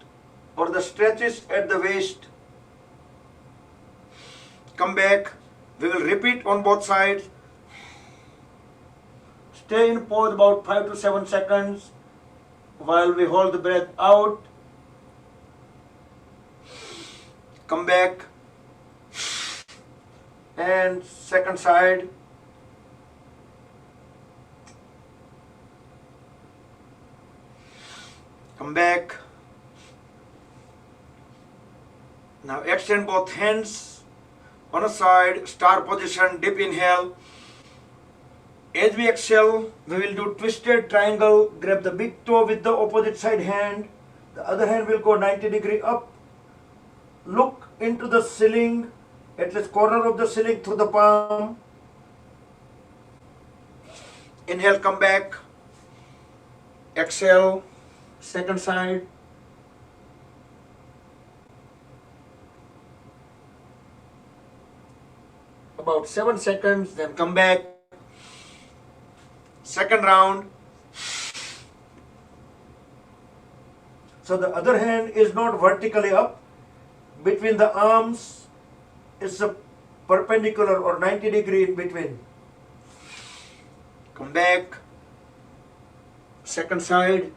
or the stretches at the waist. Come back. We will repeat on both sides. Stay in pose about 5 to 7 seconds while we hold the breath out. Come back. And second side. Come back. Now extend both hands on a side, star position, deep inhale. As we exhale, we will do twisted triangle. Grab the big toe with the opposite side hand. The other hand will go 90-degree up. Look into the ceiling, at least corner of the ceiling through the palm. Inhale, come back. Exhale, second side. About 7 seconds, then come back. Second round. So the other hand is not vertically up. Between the arms, it's a perpendicular or 90-degree in between. Come back. Second side.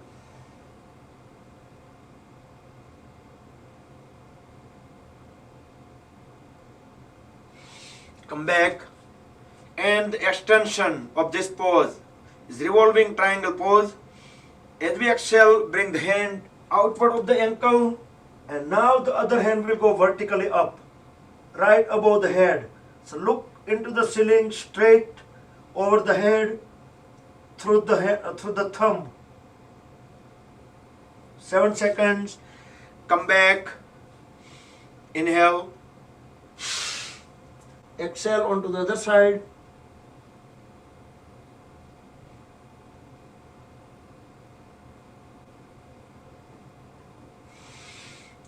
Come back. And the extension of this pose is revolving triangle pose. As we exhale, bring the hand outward of the ankle, and now the other hand will go vertically up, right above the head. So look into the ceiling, straight over the head. through the thumb. 7 seconds. Come back. Inhale. Exhale onto the other side.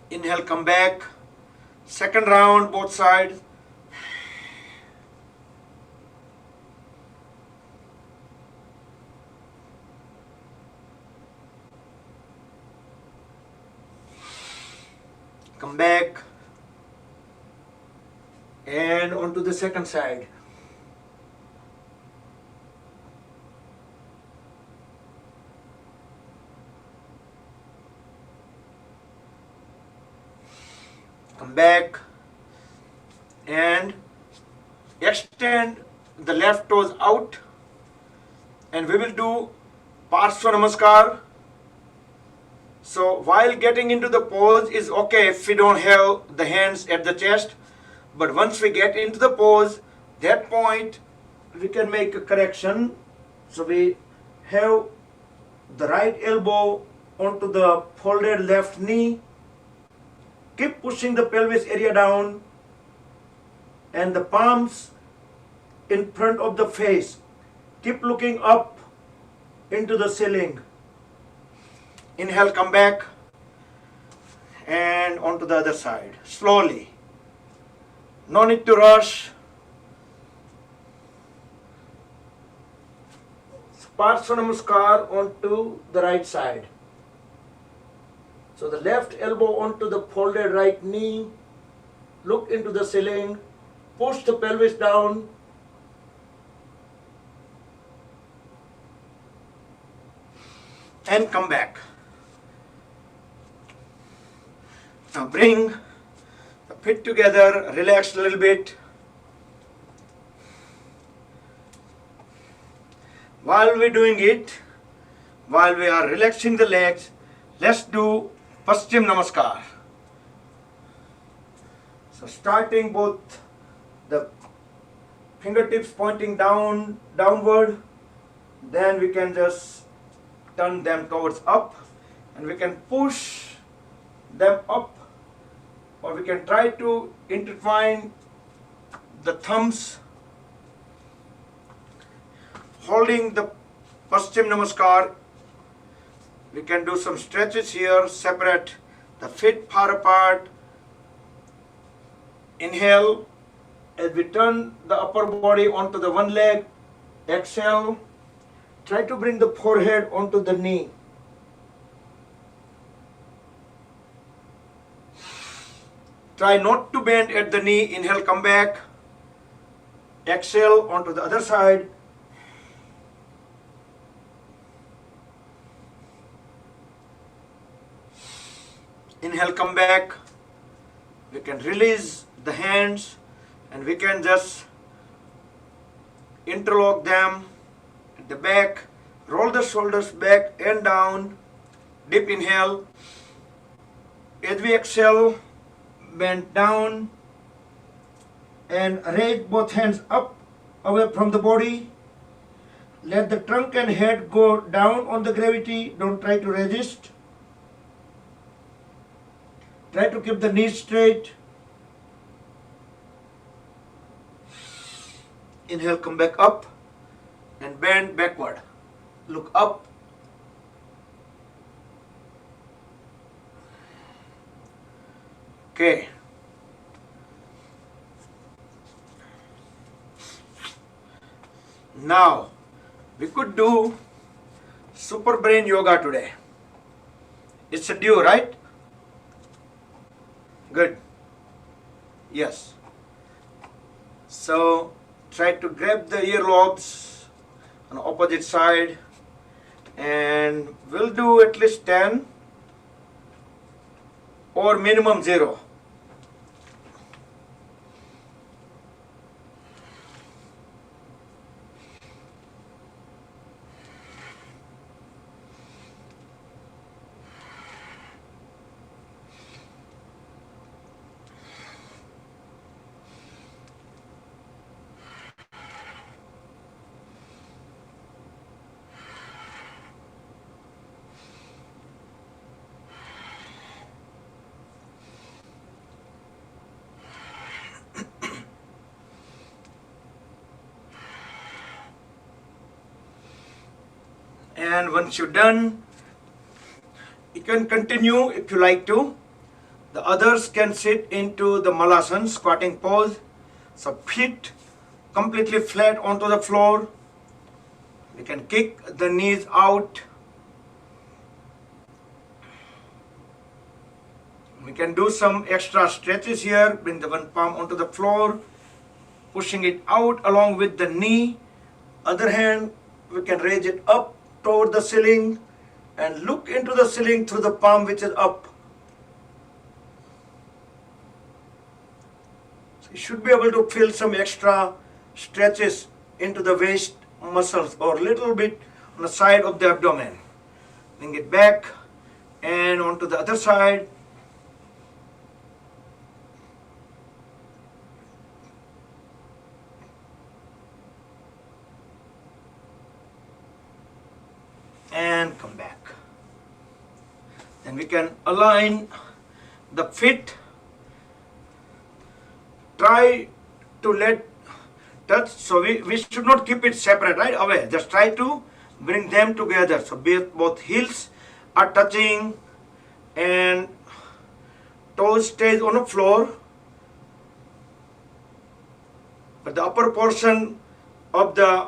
Inhale, come back. Second round, both sides. Come back. And onto the second side. Come back and extend the left toes out, and we will do Parshva Namaskar. So while getting into the pose is okay if we don't have the hands at the chest, but once we get into the pose, that point we can make a correction. So we have the right elbow onto the folded left knee. Keep pushing the pelvis area down and the palms in front of the face. Keep looking up into the ceiling. Inhale, come back and onto the other side. Slowly. No need to rush. Parshva Namaskar onto the right side. So the left elbow onto the folded right knee, look into the ceiling, push the pelvis down, and come back. Now bring the feet together, relax a little bit. While we're doing it, while we are relaxing the legs, let's do Paschim Namaskar. So starting both the fingertips pointing downward, then we can just turn them towards up and we can push them up, or we can try to intertwine the thumbs, holding the Paschim Namaskar. We can do some stretches here, separate the feet far apart. Inhale as we turn the upper body onto the one leg. Exhale. Try to bring the forehead onto the knee. Try not to bend at the knee. Inhale, come back. Exhale onto the other side. Inhale, come back. We can release the hands and we can just interlock them at the back. Roll the shoulders back and down. Deep inhale. As we exhale, bend down and raise both hands up away from the body. Let the trunk and head go down on the gravity. Don't try to resist. Try to keep the knees straight. Inhale, come back up and bend backward. Look up. Okay. Now, we could do super brain yoga today. It's a due, right? Good. Yes. So try to grab the earlobes on the opposite side, and we'll do at least 10 or minimum 0. And once you're done, you can continue if you like to. The others can sit into the Malasana, squatting pose. So feet completely flat onto the floor. We can kick the knees out. We can do some extra stretches here. Bring the one palm onto the floor, pushing it out along with the knee. Other hand, we can raise it up toward the ceiling and look into the ceiling through the palm which is up. So you should be able to feel some extra stretches into the waist muscles or little bit on the side of the abdomen. Bring it back and onto the other side. And come back. Then we can align the feet. Try to let touch. So we should not keep it separate, right? Away. Just try to bring them together. So both heels are touching and toes stays on the floor. But the upper portion of the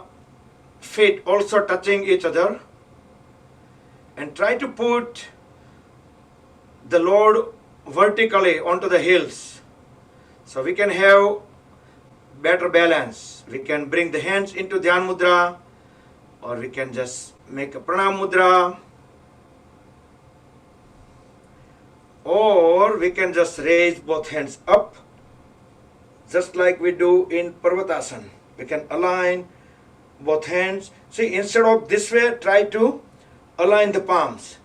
feet also touching each other. And try to put the load vertically onto the heels. So we can have better balance. We can bring the hands into Dhyan Mudra, or we can just make a Pranam Mudra, or we can just raise both hands up, just like we do in Parvatasana. We can align both hands. See, instead of this way, try to align the palms.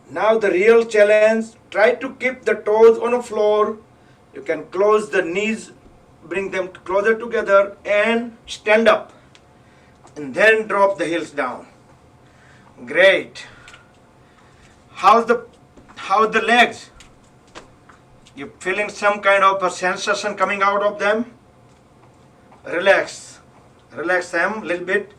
Now the real challenge, try to keep the toes on the floor. You can close the knees, bring them closer together and stand up. And then drop the heels down. Great. How's the legs? You feeling some kind of a sensation coming out of them? Relax. Relax them a little bit.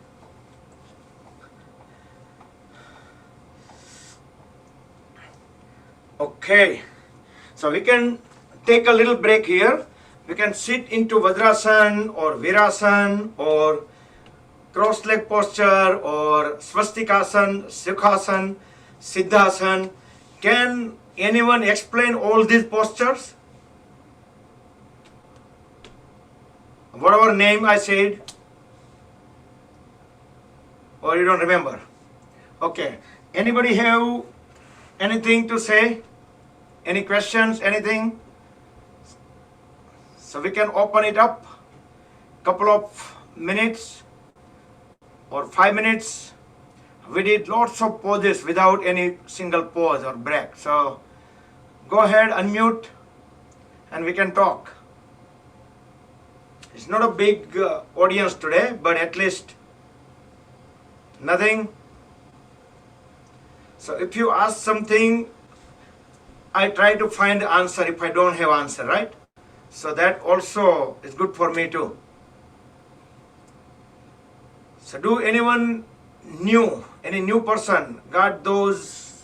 Okay. So we can take a little break here. We can sit into Vajrasana or Virasana or cross leg posture or Swastikasana, Sukhasana, Siddhasana. Can anyone explain all these postures? Whatever name I said. Or you don't remember? Okay. Anybody have anything to say? Any questions? Anything? So we can open it up. Couple of minutes or 5 minutes. We did lots of poses without any single pause or break. So go ahead, unmute, and we can talk. It's not a big audience today, but at least nothing. So if you ask something, I try to find the answer if I don't have answer, right? So that also is good for me too. So do anyone new, any new person got those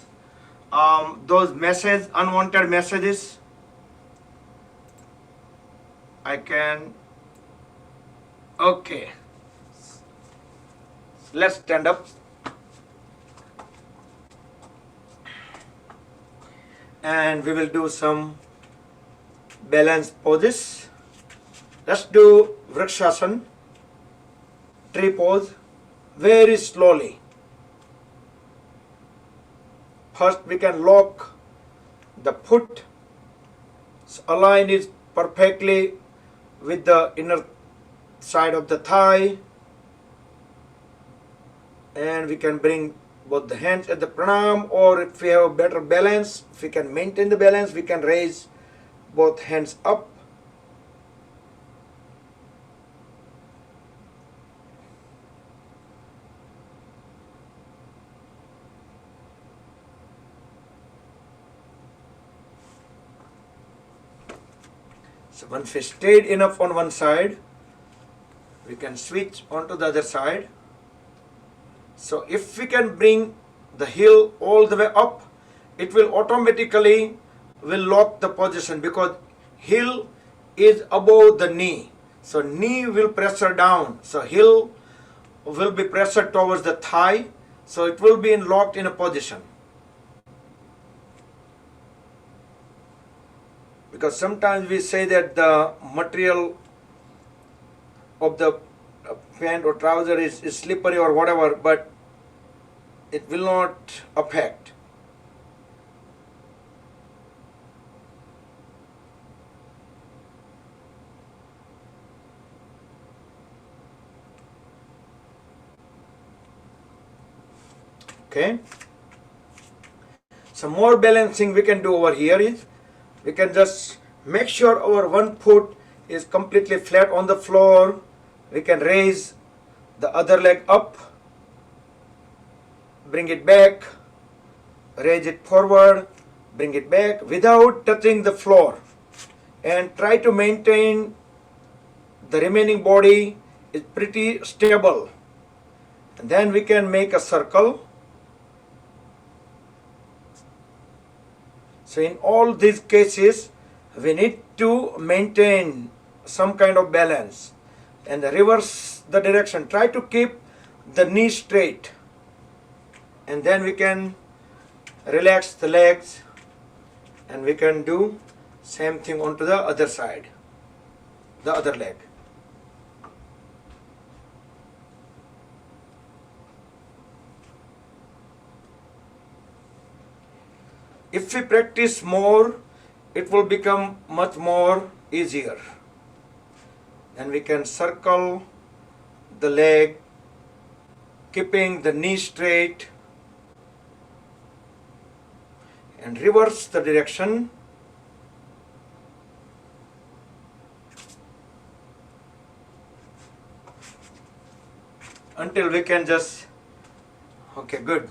messages, unwanted messages? I can, okay. Let's stand up. And we will do some balance poses. Let's do Vrikshasana, tree pose, very slowly. First we can lock the foot, align it perfectly with the inner side of the thigh. And we can bring both the hands at the pranam, or if we have a better balance, if we can maintain the balance, we can raise both hands up. So once we stayed enough on one side, we can switch onto the other side. So if we can bring the heel all the way up, it will automatically will lock the position because heel is above the knee. So knee will pressure down. So heel will be pressured towards the thigh. So it will be locked in a position. Because sometimes we say that the material of the pant or trouser is slippery or whatever, but it will not affect. Okay. Some more balancing we can do over here is we can just make sure our one foot is completely flat on the floor. We can raise the other leg up, bring it back, raise it forward, bring it back without touching the floor, and try to maintain the remaining body is pretty stable. And then we can make a circle. So in all these cases, we need to maintain some kind of balance and reverse the direction. Try to keep the knee straight. And then we can relax the legs and we can do same thing onto the other side, the other leg. If we practice more, it will become much more easier. And we can circle the leg, keeping the knee straight, and reverse the direction. Until we can just, okay, good.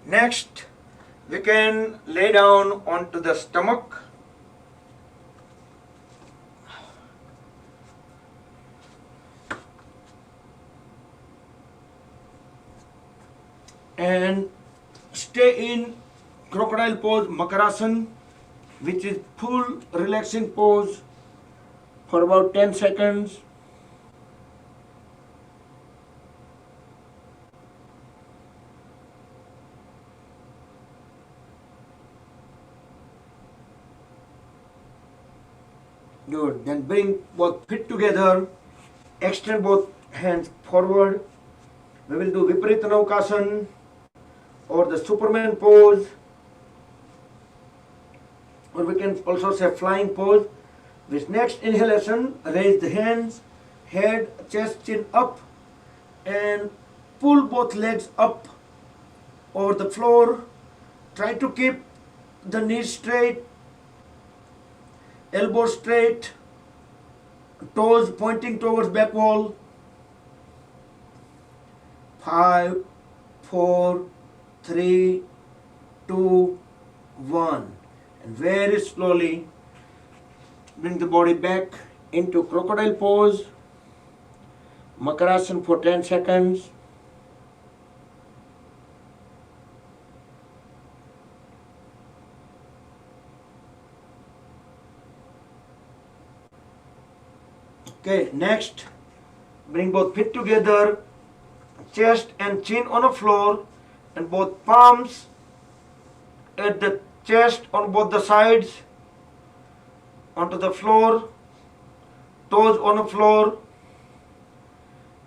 Next, we can lay down onto the stomach. And stay in crocodile pose, Makarasana, which is full relaxing pose for about 10 seconds. Good. Then bring both feet together, extend both hands forward. We will do Viparita Naukasana or the Superman pose, or we can also say flying pose. With next inhalation, raise the hands, head, chest, chin up, and pull both legs up over the floor. Try to keep the knees straight, elbows straight, toes pointing towards back wall. 5, 4, 3, 2, 1. And very slowly bring the body back into crocodile pose, Makarasana for 10 seconds. Okay, next, bring both feet together, chest and chin on the floor, and both palms at the chest on both the sides, onto the floor, toes on the floor.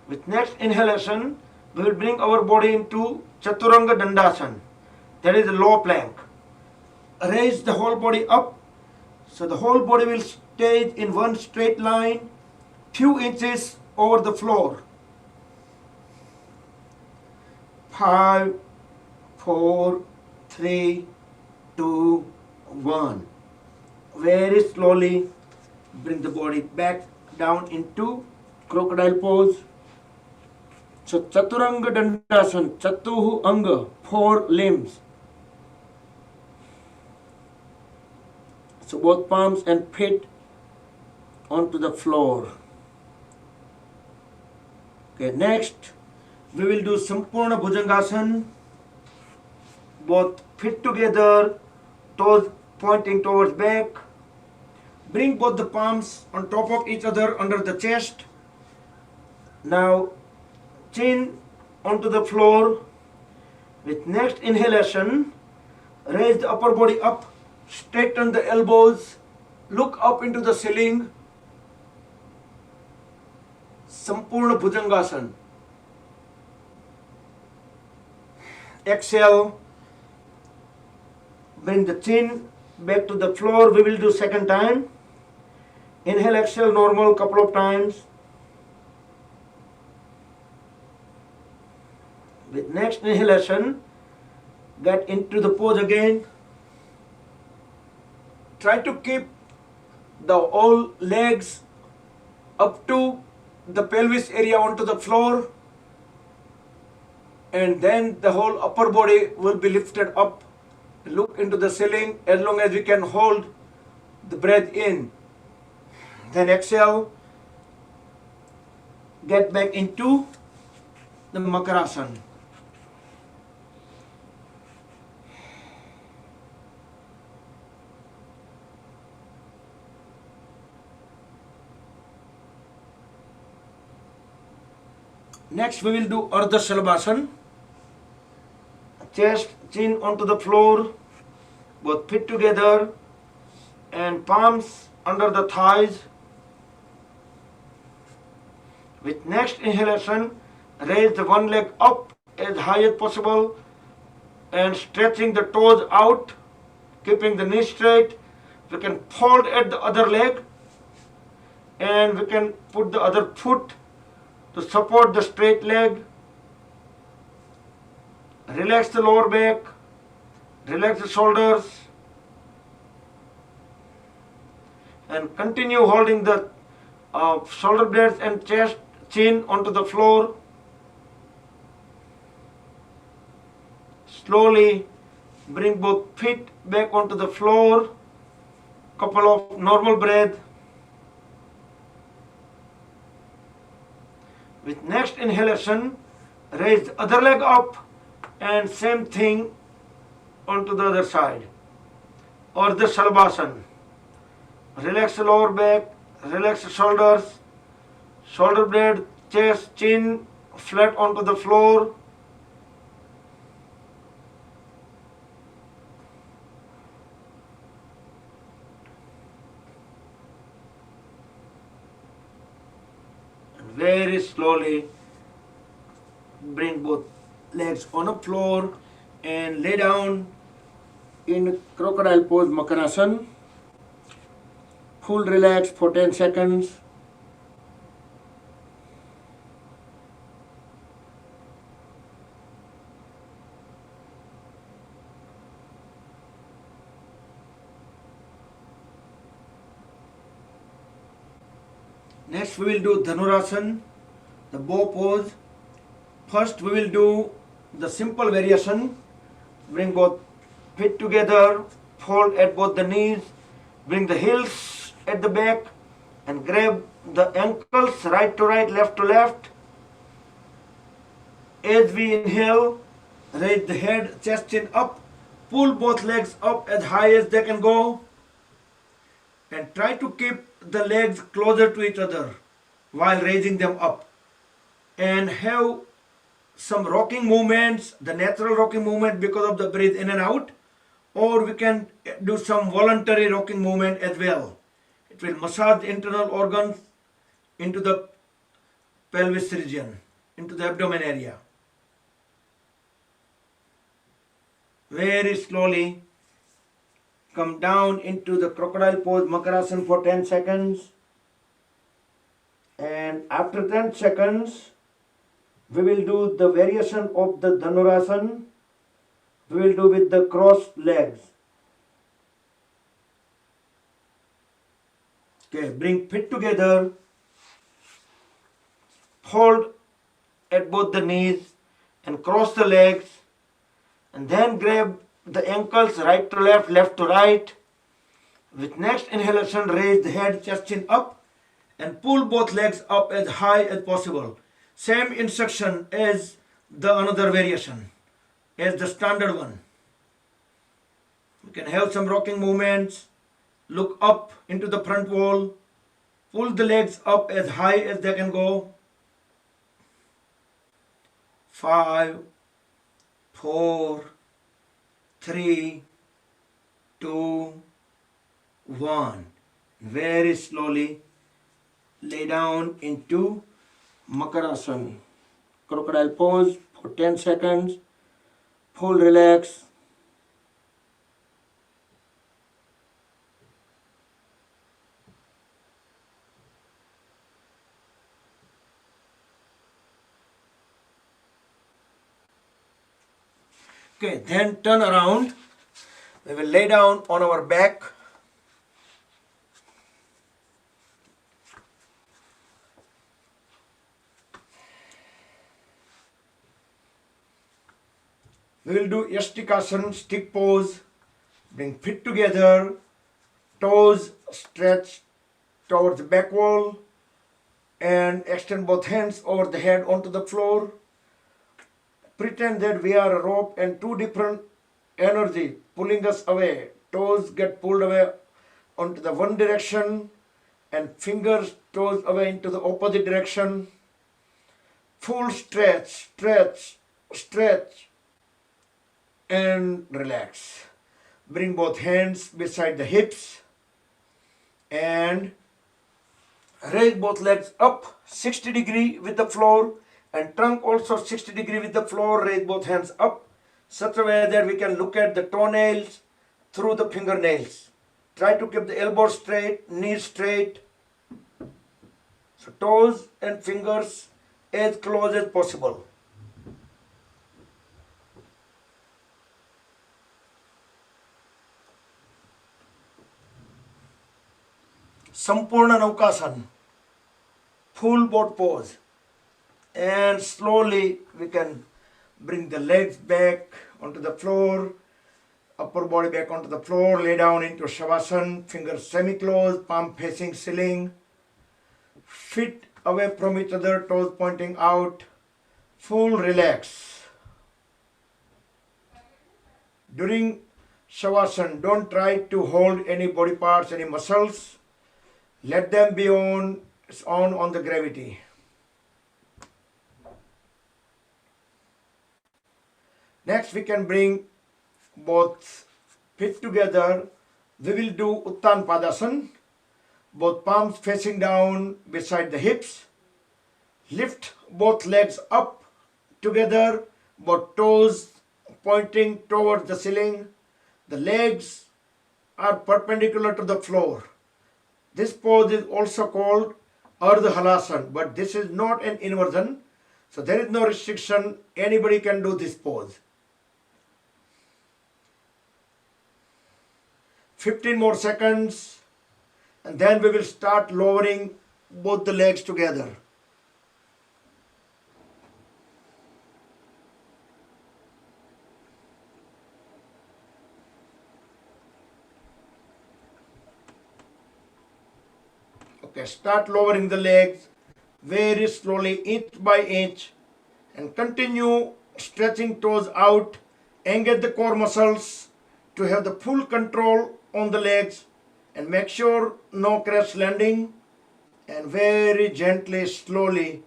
With next inhalation, we will bring our body into Chaturanga Dandasana, that is a low plank. Raise the whole body up, so the whole body will stay in one straight line, few inches over the floor. 5, 4, 3, 2, 1. Very slowly bring the body back down into crocodile pose. So Chaturanga Dandasana, Chatuhu Anga, 4 limbs. So both palms and feet onto the floor. Okay, next we will do Sampurna Bhujangasana. Both feet together, toes pointing towards back. Bring both the palms on top of each other under the chest. Now chin onto the floor. With next inhalation, raise the upper body up, straighten the elbows, look up into the ceiling. Sampurna Bhujangasana. Exhale, bring the chin back to the floor. We will do second time. Inhale, exhale, normal couple of times. With next inhalation, get into the pose again. Try to keep the all legs up to the pelvis area onto the floor, and then the whole upper body will be lifted up. Look into the ceiling as long as we can hold the breath in. Then exhale, get back into the Makarasana. Next we will do Ardha Shalabhasana. Chest, chin onto the floor, both feet together and palms under the thighs. With next inhalation, raise the one leg up as high as possible and stretching the toes out, keeping the knee straight. We can fold at the other leg and we can put the other foot to support the straight leg. Relax the lower back, relax the shoulders, and continue holding the shoulder blades and chest, chin onto the floor. Slowly bring both feet back onto the floor. Couple of normal breath. With next inhalation, raise the other leg up and same thing onto the other side. Ardha Shalabhasana. Relax the lower back, relax the shoulders, shoulder blade, chest, chin flat onto the floor. And very slowly bring both legs on the floor and lay down in crocodile pose Makarasana. Full relax for 10 seconds. Next we will do Dhanurasana, the bow pose. First we will do the simple variation. Bring both feet together, fold at both the knees, bring the heels at the back and grab the ankles right to right, left to left. As we inhale, raise the head, chest, chin up, pull both legs up as high as they can go and try to keep the legs closer to each other while raising them up, and have some rocking movements, the natural rocking movement because of the breath in and out, or we can do some voluntary rocking movement as well. It will massage the internal organs into the pelvis region, into the abdomen area. Very slowly come down into the crocodile pose Makarasana for 10 seconds, and after 10 seconds we will do the variation of the Dhanurasana. We will do with the crossed legs. Okay, bring feet together, hold at both the knees and cross the legs, and then grab the ankles right to left, left to right. With next inhalation, raise the head, chest, chin up and pull both legs up as high as possible. Same instruction as the another variation, as the standard one. You can have some rocking movements, look up into the front wall, pull the legs up as high as they can go. 5, 4, 3, 2, 1. Very slowly lay down into Makarasana. Crocodile pose for 10 seconds. Full relax. Okay, then turn around. We will lay down on our back. We will do Yastikasana, stick pose. Bring feet together, toes stretch towards the back wall, and extend both hands over the head onto the floor. Pretend that we are a rope and two different energy pulling us away. Toes get pulled away onto the one direction and fingers toes away into the opposite direction. Full stretch, stretch, stretch, and relax. Bring both hands beside the hips and raise both legs up 60 degree with the floor, and trunk also 60 degree with the floor. Raise both hands up such a way that we can look at the toenails through the fingernails. Try to keep the elbows straight, knees straight. So toes and fingers as close as possible. Sampurna Naukasana, full boat pose, and slowly we can bring the legs back onto the floor, upper body back onto the floor, lay down into Shavasana, fingers semi-closed, palm facing ceiling, feet away from each other, toes pointing out, full relax. During Shavasana, don't try to hold any body parts, any muscles. Let them be on the gravity. Next, we can bring both feet together. We will do Uttan Padasana. Both palms facing down beside the hips. Lift both legs up together, both toes pointing towards the ceiling. The legs are perpendicular to the floor. This pose is also called Ardha Halasana, but this is not an inversion, so there is no restriction. Anybody can do this pose. 15 more seconds, and then we will start lowering both the legs together. Okay, start lowering the legs very slowly, inch by inch, and continue stretching toes out. Engage the core muscles to have the full control on the legs, and make sure no crash landing, and very gently, slowly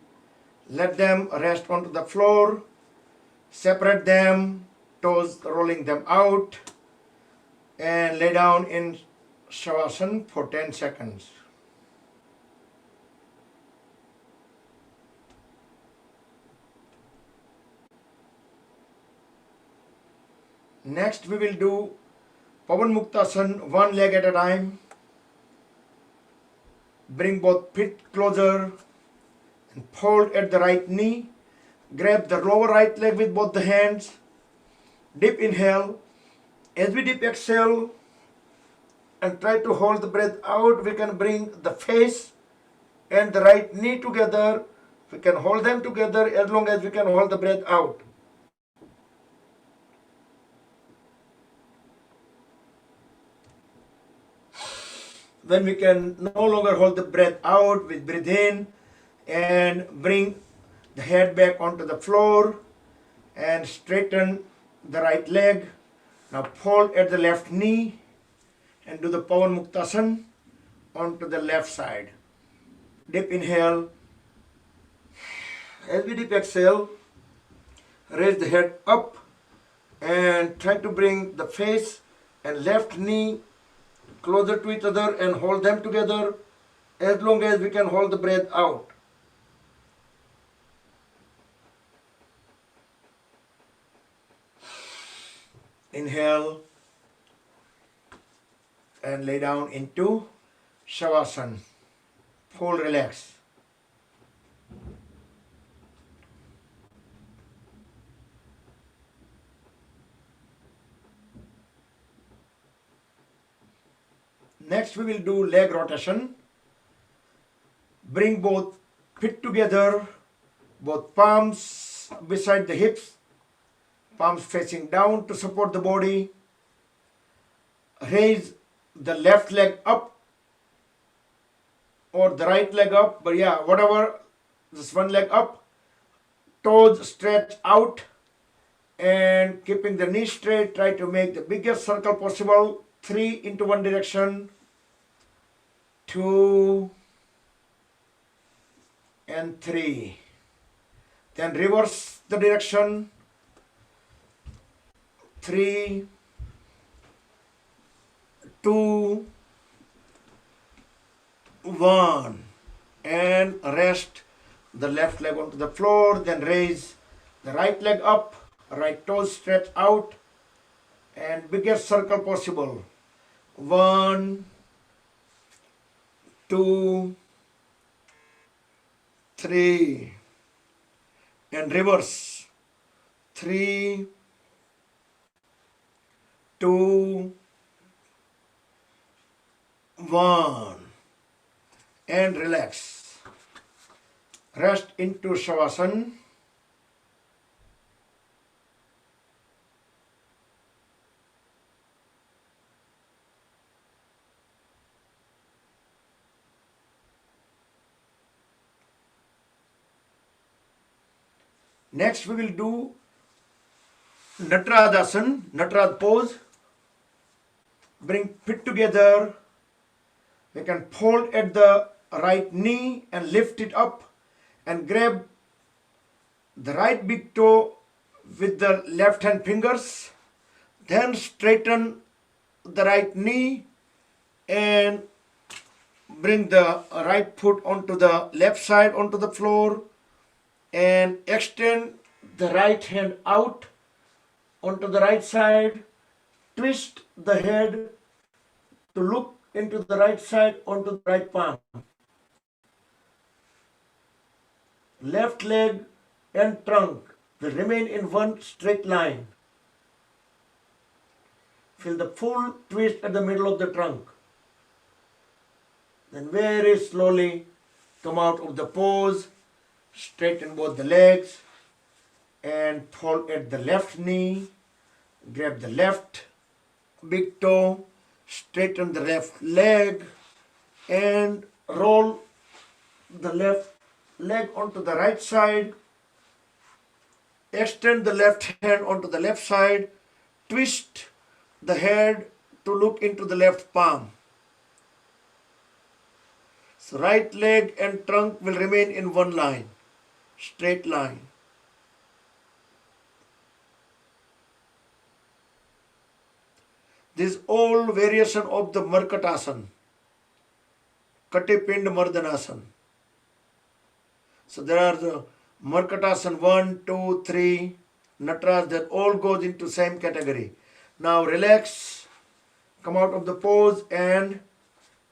let them rest onto the floor. Separate them, toes rolling them out, and lay down in Shavasana for 10 seconds. Next, we will do Pavan Muktasana, one leg at a time. Bring both feet closer and fold at the right knee. Grab the lower right leg with both the hands. Deep inhale. As we deep exhale and try to hold the breath out, we can bring the face and the right knee together. We can hold them together as long as we can hold the breath out. When we can no longer hold the breath out, we breathe in and bring the head back onto the floor and straighten the right leg. Now fold at the left knee and do the Pawan Muktasan onto the left side. Deep inhale. As we deep exhale, raise the head up and try to bring the face and left knee closer to each other and hold them together as long as we can hold the breath out. Inhale and lay down into Shavasana. Full relax. Next we will do leg rotation. Bring both feet together, both palms beside the hips, palms facing down to support the body. Raise the left leg up or the right leg up, but yeah, whatever, just one leg up, toes stretch out and keeping the knee straight, try to make the biggest circle possible. 3 into one direction, 2 and 3. Then reverse the direction, 3, 2, 1, and rest the left leg onto the floor. Then raise the right leg up, right toes stretch out and biggest circle possible. 1, 2, 3, and reverse. 3, 2, 1, and relax. Rest into Shavasana. Next we will do Natradasana, Natrad pose. Bring feet together. We can fold at the right knee and lift it up and grab the right big toe with the left hand fingers. Then straighten the right knee and bring the right foot onto the left side onto the floor and extend the right hand out onto the right side. Twist the head to look into the right side onto the right palm. Left leg and trunk will remain in one straight line. Feel the full twist at the middle of the trunk. Then very slowly come out of the pose, straighten both the legs and fold at the left knee, grab the left big toe, straighten the left leg and roll the left leg onto the right side, extend the left hand onto the left side, twist the head to look into the left palm. So right leg and trunk will remain in one line, straight line. This is all variation of the Markatasana, Katipind Mardhanasana. So there are the Markatasana 1, 2, 3, Natras, that all goes into same category. Now relax, come out of the pose and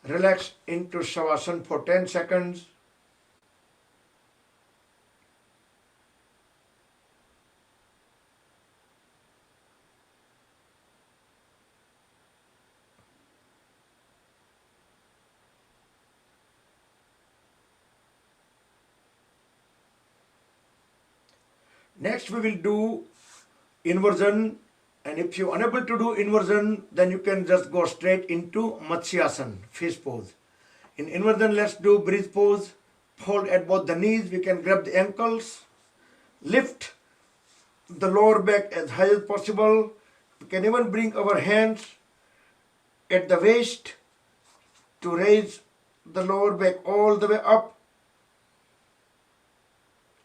relax into Shavasana for 10 seconds. Next we will do inversion And if you're unable to do inversion, then you can just go straight into Matsyasana, fish pose. In inversion, let's do bridge pose. Hold at both the knees. We can grab the ankles. Lift the lower back as high as possible. We can even bring our hands at the waist to raise the lower back all the way up.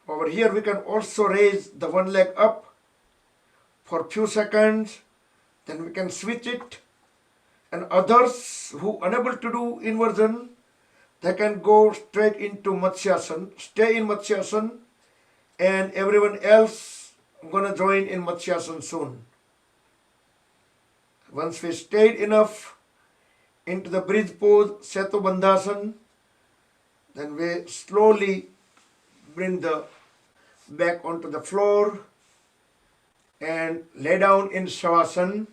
Over here, we can also raise the one leg up for a few seconds. Then we can switch it. And others who are unable to do inversion, they can go straight into Matsyasana, stay in Matsyasana, and everyone else gonna join in Matsyasana soon. Once we stayed enough into the bridge pose, Setu Bandhasana, then we slowly bring the back onto the floor and lay down in Shavasana.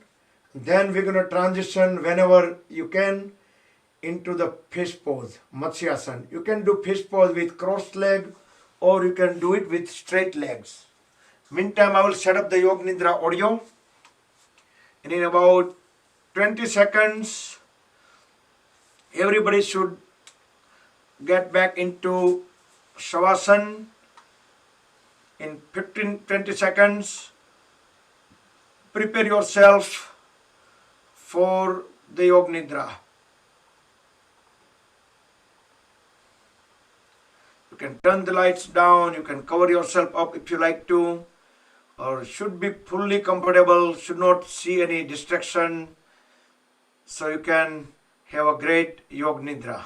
Then we're gonna transition whenever you can into the fish pose, Matsyasana. You can do fish pose with crossed leg or you can do it with straight legs. Meantime, I will set up the Yoga Nidra audio. And in about 20 seconds, everybody should get back into Shavasana. In 15-20 seconds, prepare yourself for the Yoga Nidra. You can turn the lights down, you can cover yourself up if you like to, or should be fully comfortable, should not see any distraction, so you can have a great Yoga Nidra.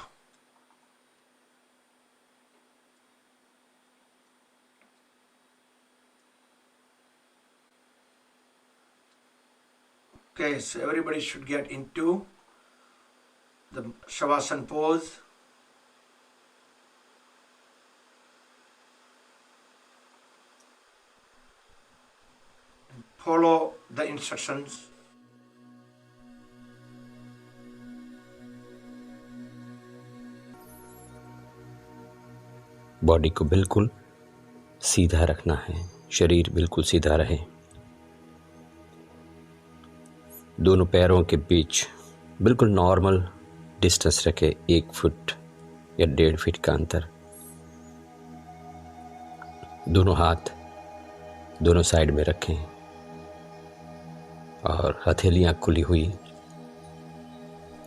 Okay, so everybody should get into the Shavasana pose. Follow the instructions. Body को बिल्कुल सीधा रखना है, शरीर बिल्कुल सीधा रहे। दोनों पैरों के बीच बिल्कुल नॉर्मल डिस्टेंस रखें, 1 फुट या 1.5 फीट का अंतर। दोनों हाथ दोनों साइड में रखें और हथेलियां खुली हुई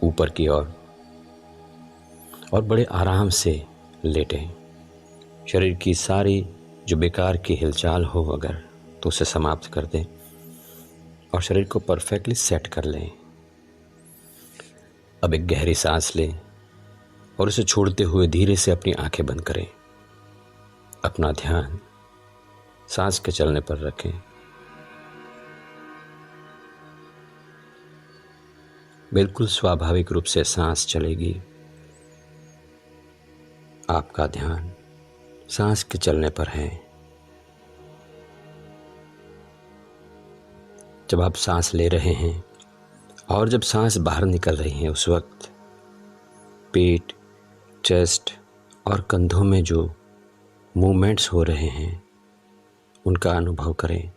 ऊपर की ओर और बड़े आराम से लेटें। शरीर की सारी जो बेकार की हिलचाल हो अगर तो उसे समाप्त कर दें और शरीर को परफेक्टली सेट कर लें। अब एक गहरी सांस लें और उसे छोड़ते हुए धीरे से अपनी आंखें बंद करें। अपना ध्यान सांस के चलने पर रखें। बिल्कुल स्वाभाविक रूप से सांस चलेगी। आपका ध्यान सांस के चलने पर है। जब आप सांस ले रहे हैं और जब सांस बाहर निकल रही है उस वक्त पेट, चेस्ट और कंधों में जो मूवमेंट्स हो रहे हैं उनका अनुभव करें।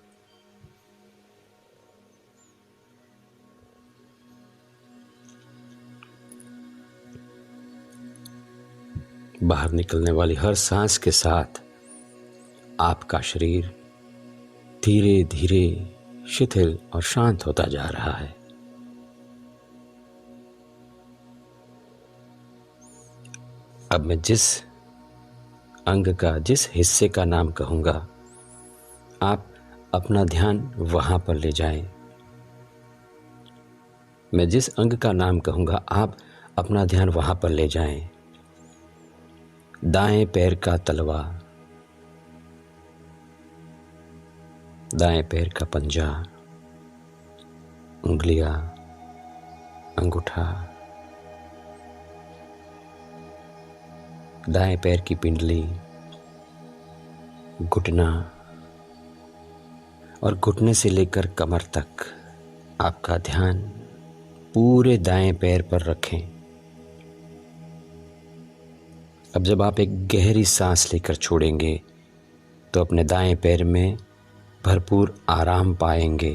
बाहर निकलने वाली हर सांस के साथ आपका शरीर धीरे धीरे शिथिल और शांत होता जा रहा है। अब मैं जिस अंग का, जिस हिस्से का नाम कहूँगा, आप अपना ध्यान वहाँ पर ले जाएं। मैं जिस अंग का नाम कहूँगा, आप अपना ध्यान वहाँ पर ले जाएं। दाएं पैर का तलवा, दाएं पैर का पंजा, उंगलियां, अंगूठा, दाएं पैर की पिंडली, घुटना और घुटने से लेकर कमर तक आपका ध्यान पूरे दाएं पैर पर रखें। अब जब आप एक गहरी सांस लेकर छोड़ेंगे तो अपने दाएं पैर में भरपूर आराम पाएंगे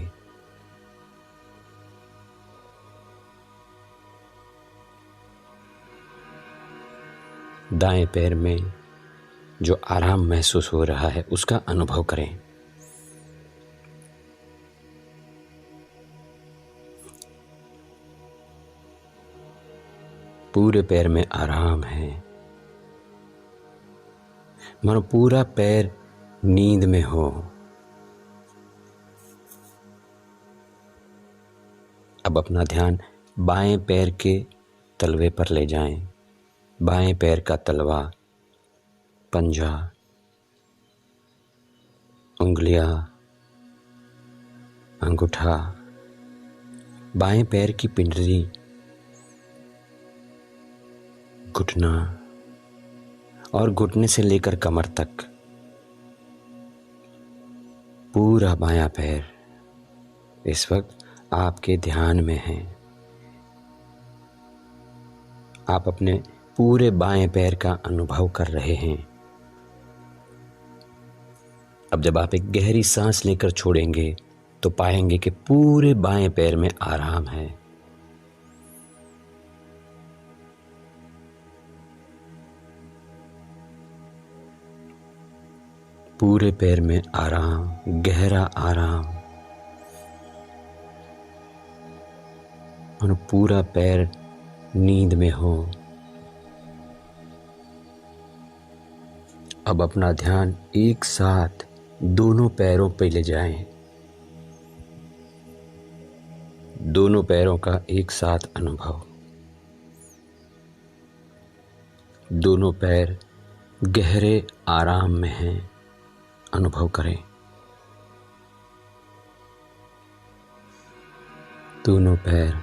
दाएं पैर में जो आराम महसूस हो रहा है उसका अनुभव करें। पूरे पैर में आराम है, मानो पूरा पैर नींद में हो। अब अपना ध्यान बाएं पैर के तलवे पर ले जाएं। बाएं पैर का तलवा, पंजा, उंगलियां, अंगूठा, बाएं पैर की पिंडली, घुटना और घुटने से लेकर कमर तक पूरा बायां पैर इस वक्त आपके ध्यान में है। आप अपने पूरे बाएं पैर का अनुभव कर रहे हैं। अब जब आप एक गहरी सांस लेकर छोड़ेंगे तो पाएंगे कि पूरे बाएं पैर में आराम है। पूरे पैर में आराम, गहरा आराम, और पूरा पैर नींद में हो। अब अपना ध्यान एक साथ दोनों पैरों पे ले जाएं। दोनों पैरों का एक साथ अनुभव। दोनों पैर गहरे आराम में हैं, अनुभव करें। दोनों पैर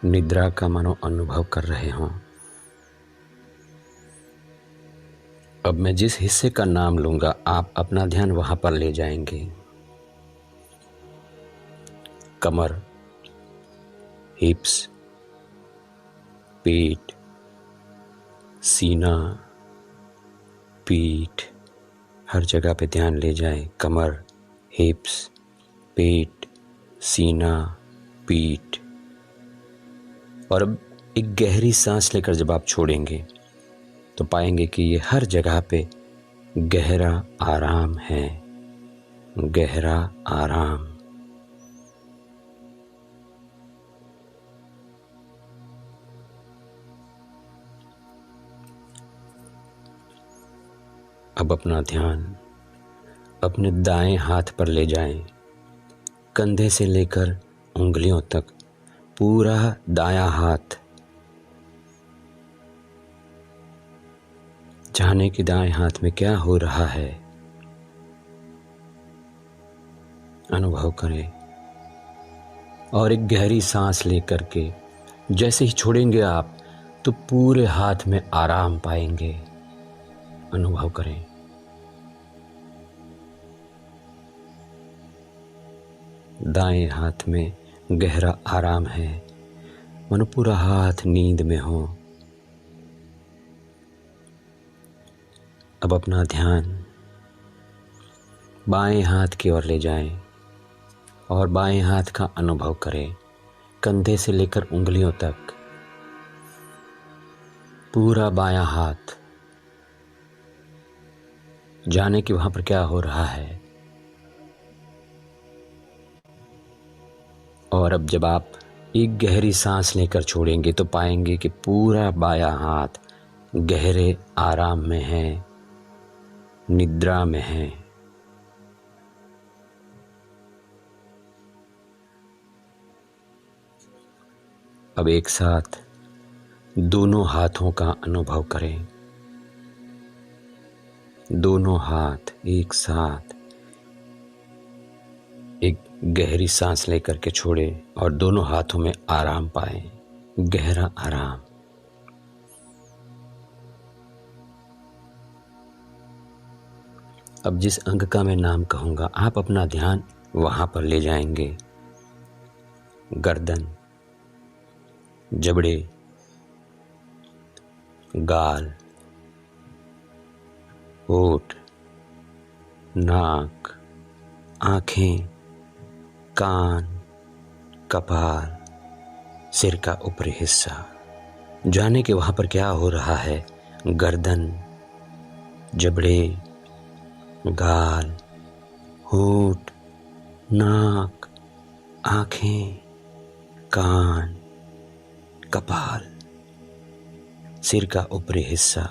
निद्रा का मानो अनुभव कर रहे हों। अब मैं जिस हिस्से का नाम लूंगा आप अपना ध्यान वहां पर ले जाएंगे। कमर, हिप्स, पेट, सीना, पीठ, हर जगह पे ध्यान ले जाएं। कमर, हिप्स, पेट, सीना, पीठ। और अब एक गहरी सांस लेकर जब आप छोड़ेंगे तो पाएंगे कि ये हर जगह पे गहरा आराम है, गहरा आराम। अब अपना ध्यान अपने दाएं हाथ पर ले जाएं। कंधे से लेकर उंगलियों तक पूरा दायां हाथ। जाने कि दाएं हाथ में क्या हो रहा है, अनुभव करें। और एक गहरी सांस लेकर के जैसे ही छोड़ेंगे आप तो पूरे हाथ में आराम पाएंगे, अनुभव करें। दाएं हाथ में गहरा आराम है, मानो पूरा हाथ नींद में हो। अब अपना ध्यान बाएं हाथ की ओर ले जाएं और बाएं हाथ का अनुभव करें। कंधे से लेकर उंगलियों तक पूरा बायां हाथ। जाने कि वहां पर क्या हो रहा है। और अब जब आप एक गहरी सांस लेकर छोड़ेंगे तो पाएंगे कि पूरा बायां हाथ गहरे आराम में है, निद्रा में है। अब एक साथ दोनों हाथों का अनुभव करें। दोनों हाथ एक साथ एक गहरी सांस लेकर के छोड़े और दोनों हाथों में आराम पाएं, गहरा आराम। अब जिस अंग का मैं नाम कहूंगा आप अपना ध्यान वहां पर ले जाएंगे। गर्दन, जबड़े, गाल, होठ, नाक, आंखें, कान, कपाल, सिर का ऊपरी हिस्सा। जाने कि वहां पर क्या हो रहा है, गर्दन, जबड़े, गाल, होंठ, नाक, आँखें, कान, कपाल, सिर का ऊपरी हिस्सा।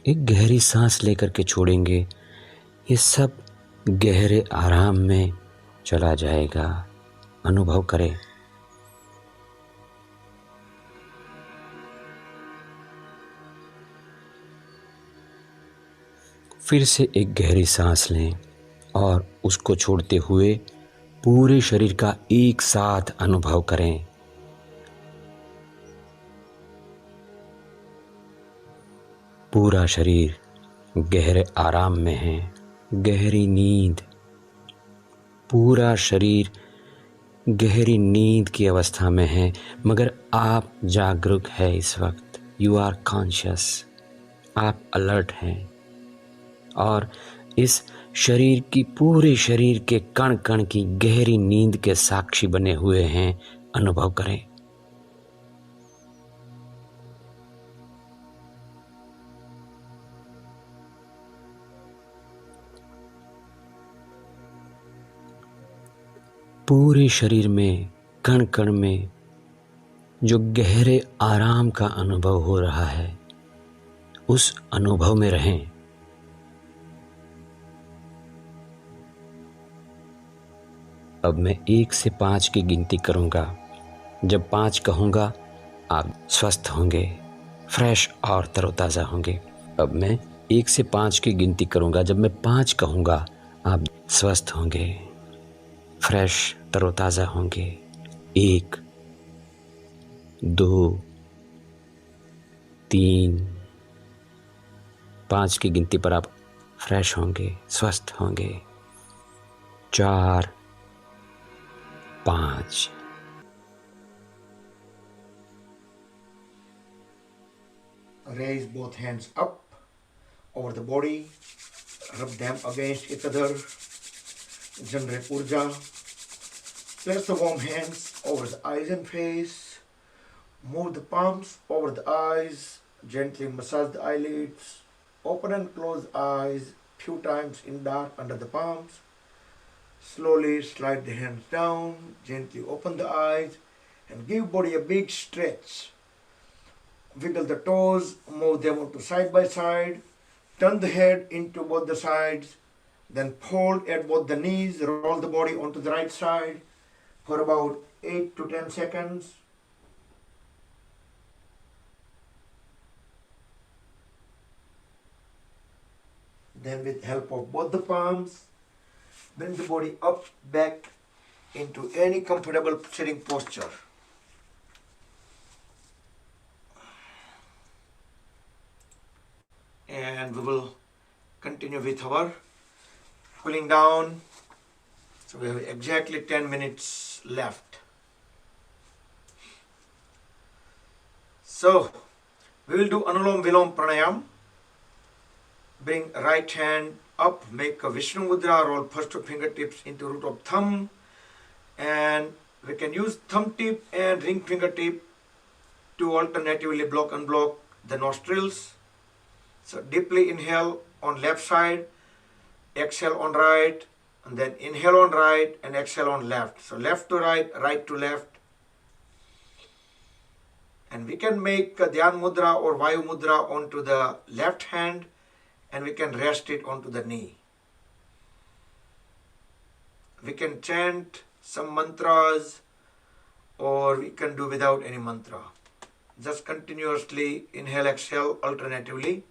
एक गहरी सांस लेकर के छोड़ेंगे, ये सब गहरे आराम में चला जाएगा। अनुभव करें। फिर से एक गहरी सांस लें और उसको छोड़ते हुए पूरे शरीर का एक साथ अनुभव करें। पूरा शरीर गहरे आराम में है, गहरी नींद। पूरा शरीर गहरी नींद की अवस्था में है, मगर आप जागरूक है इस वक्त। यू आर कॉन्शियस, आप अलर्ट हैं और इस शरीर की, पूरे शरीर के कण कण की गहरी नींद के साक्षी बने हुए हैं। अनुभव करें। पूरे शरीर में, कण कण में जो गहरे आराम का अनुभव हो रहा है, उस अनुभव में रहें। अब मैं 1 से 5 की गिनती करूंगा। जब 5 कहूंगा आप स्वस्थ होंगे, फ्रेश और तरोताज़ा होंगे। अब मैं 1 से 5 की गिनती करूंगा। जब मैं 5 कहूंगा आप स्वस्थ होंगे, फ्रेश तरोताज़ा होंगे। 1, 2, 3, 5 की गिनती पर आप फ्रेश होंगे, स्वस्थ होंगे। 4, 5। Raise both hands up over the body, rub them against each other, generate urja. Place the warm hands over the eyes and face. Move the palms over the eyes. Gently massage the eyelids. Open and close eyes few times in dark under the palms. Slowly slide the hands down. Gently open the eyes and give body a big stretch. Wiggle the toes, move them to side by side. Turn the head into both the sides. Then fold at both the knees. Roll the body onto the right side for about 8 to 10 seconds. Then with help of both the palms, bring the body up, back into any comfortable sitting posture. And we will continue with our cooling down. So we have exactly 10 minutes left. So we will do Anulom Vilom Pranayam. Bring right hand up, make a Vishnu Mudra, roll first two fingertips into root of thumb, and we can use thumb tip and ring fingertip to alternatively block and unblock the nostrils. So deeply inhale on left side, exhale on right, and then inhale on right and exhale on left. So left to right, right to left. And we can make a Dhyan Mudra or Vayu Mudra onto the left hand, and we can rest it onto the knee. We can chant some mantras, or we can do without any mantra. Just continuously inhale, exhale alternatively.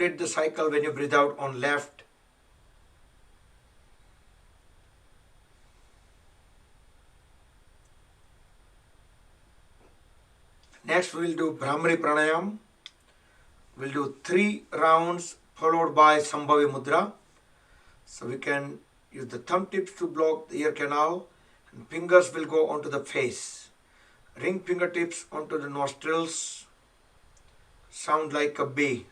complete the cycle when you breathe out on left. Next we will do Brahmari Pranayam. We'll do 3 rounds followed by Sambhavi Mudra. So we can use the thumb tips to block the ear canal and fingers will go onto the face. Ring fingertips onto the nostrils. Sound like a bee.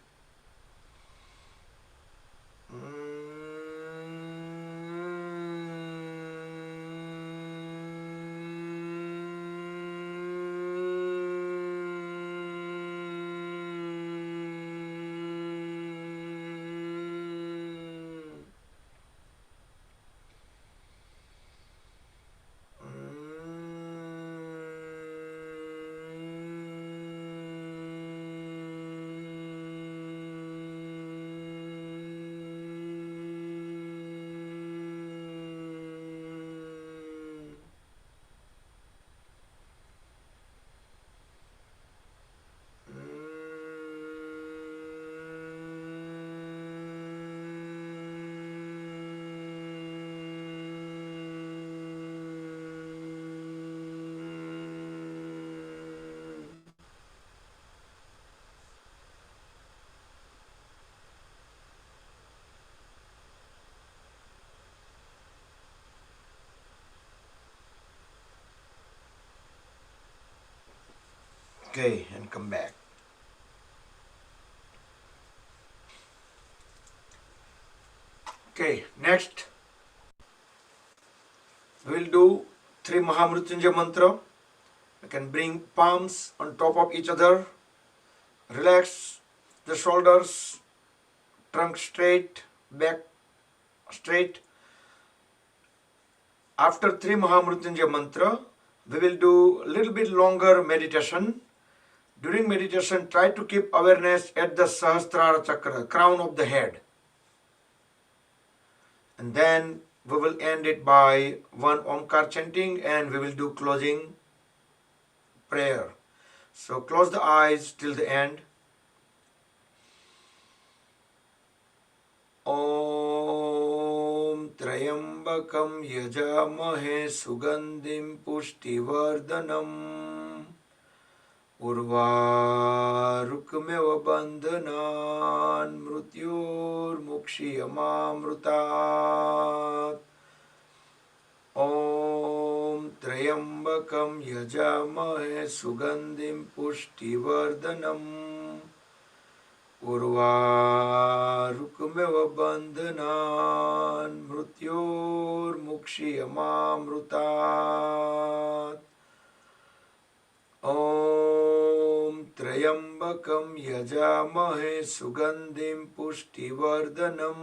Okay, and come back. Okay, next we'll do 3 Mahamrutyunjay mantra. You can bring palms on top of each other. Relax the shoulders, trunk straight, back straight. After 3 Mahamrutyunjay mantra, we will do a little bit longer meditation. During meditation, try to keep awareness at the Sahasrara Chakra, crown of the head. And then we will end it by 1 Omkar chanting and we will do closing prayer. So close the eyes till the end. Om Trayambakam Yajamahe Sugandhim Pushtivardhanam Urvarukmeva Bandhanan Mrutyur Mukshiyamamrutat. Om Trayambakam Yajamahe Sugandhim Pushtivardhanam Urvarukmeva Bandhanan Mrutyur Mukshiyamamrutat. Om Trayambakam Yajamahe Sugandhim Pushtivardhanam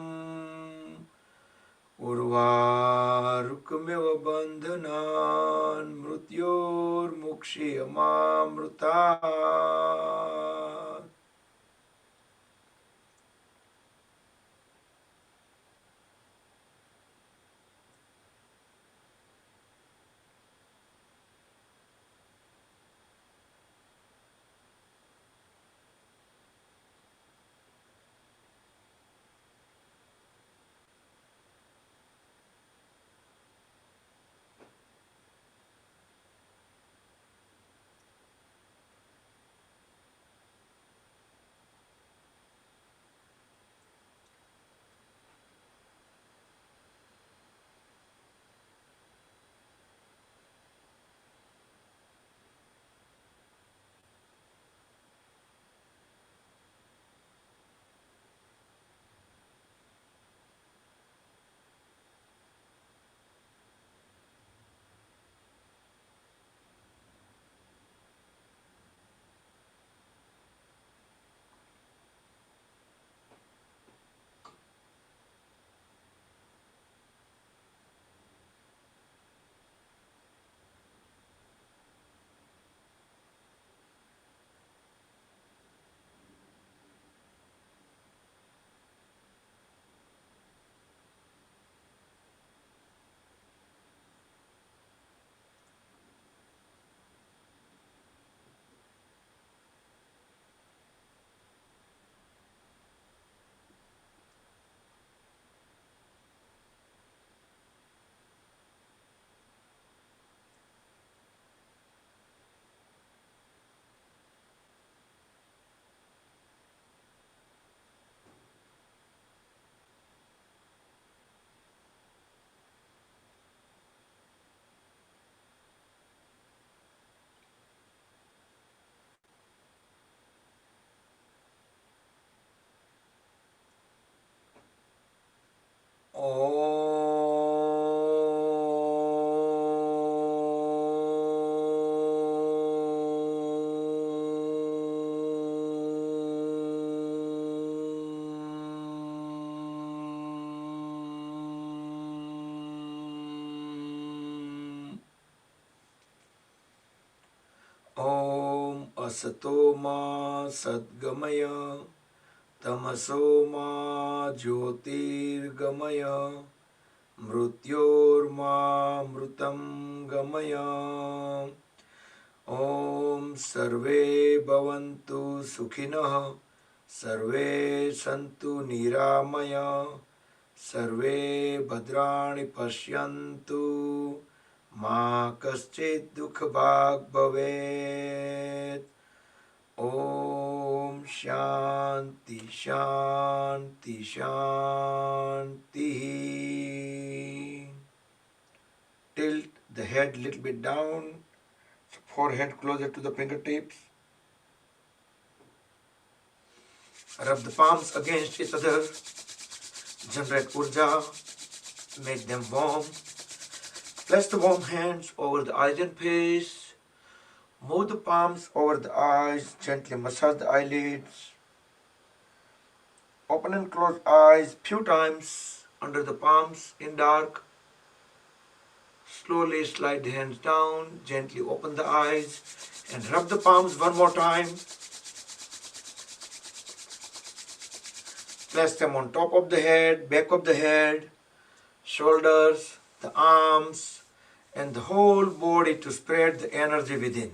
Urvarukmeva Bandhanan Mrutyur Mukshiyamamrutat. असतो मा सद्गमय तमसो मा ज्योतिर्गमय मृत्योर्मामृतं गमय ॐ सर्वे भवन्तु सुखिनः सर्वे सन्तु निरामया सर्वे भद्राणि पश्यन्तु मा कश्चित् दुःखभाग् भवेत् ॐ शान्ति शान्ति शान्तिः. Tilt the head little bit down, forehead closer to the fingertips. Rub the palms against each other. Generate urja, make them warm. Place the warm hands over the eyes and face. Move the palms over the eyes, gently massage the eyelids. Open and close eyes few times under the palms in dark. Slowly slide the hands down, gently open the eyes and rub the palms one more time. Place them on top of the head, back of the head, shoulders, the arms, and the whole body to spread the energy within.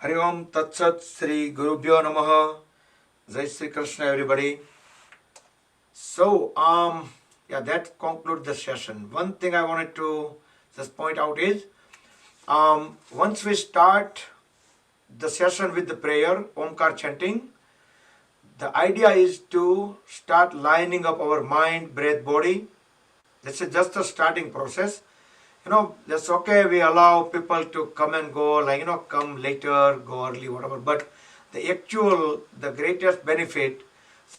Hari Om Tat Sat Sri Gurubhyo Namaha. Jai Sri Krishna, everybody. So, that concludes the session. One thing I wanted to just point out is, once we start the session with the prayer, Omkar chanting, the idea is to start lining up our mind, breath, body. This is just a starting process. That's okay. We allow people to come and go, come later, go early, whatever. But the greatest benefit,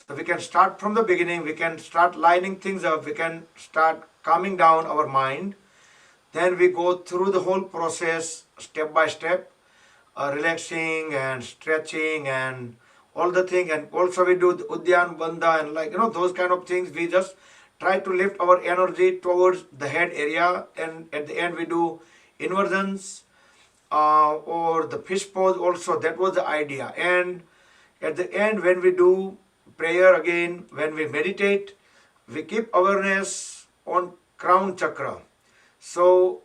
so we can start from the beginning, we can start lining things up, we can start calming down our mind. Then we go through the whole process step by step, relaxing and stretching and all the thing. And also we do the Udyan Bandha and those kind of things. We just try to lift our energy towards the head area, and at the end we do inversions or the fish pose also. That was the idea. And at the end, when we do prayer again, when we meditate, we keep awareness on crown chakra. So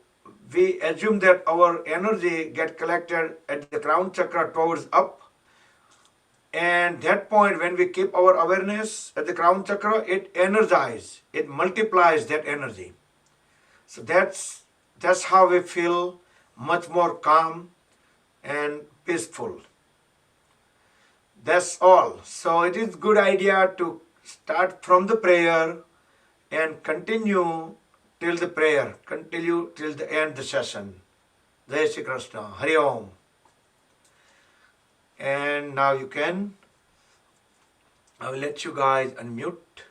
we assume that our energy get collected at the crown chakra towards up. And that point, when we keep our awareness at the crown chakra, it energizes, it multiplies that energy. So that's how we feel much more calm and peaceful. That's all. So it is good idea to start from the prayer and continue till the prayer, continue till the end the session. Jai Shri Krishna. Hari Om. And now I will let you guys unmute.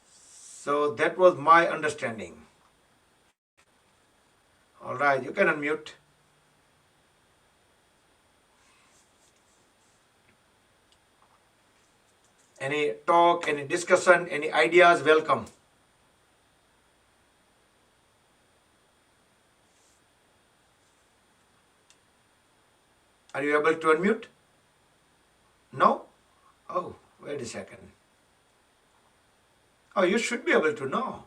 So that was my understanding. All right, you can unmute. Any talk, any discussion, any ideas, welcome. Are you able to unmute? No? Oh, wait a second. Oh, you should be able to know.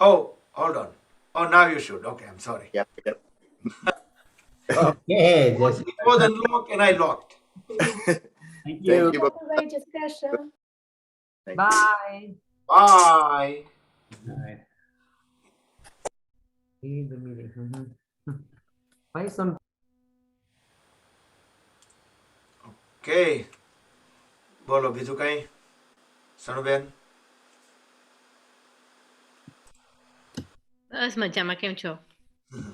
Oh, hold on. Oh, now you should. Okay, I'm sorry. Yep. Okay, It was unlocked and I locked. thank Thank you. you. Bye, Jessica. Thank you. Bye. Bye. All right. Leave the meeting. Why some Okay. બોલો બીજું કઈ સનુબેન? બસ મજામાં, કેમ છો?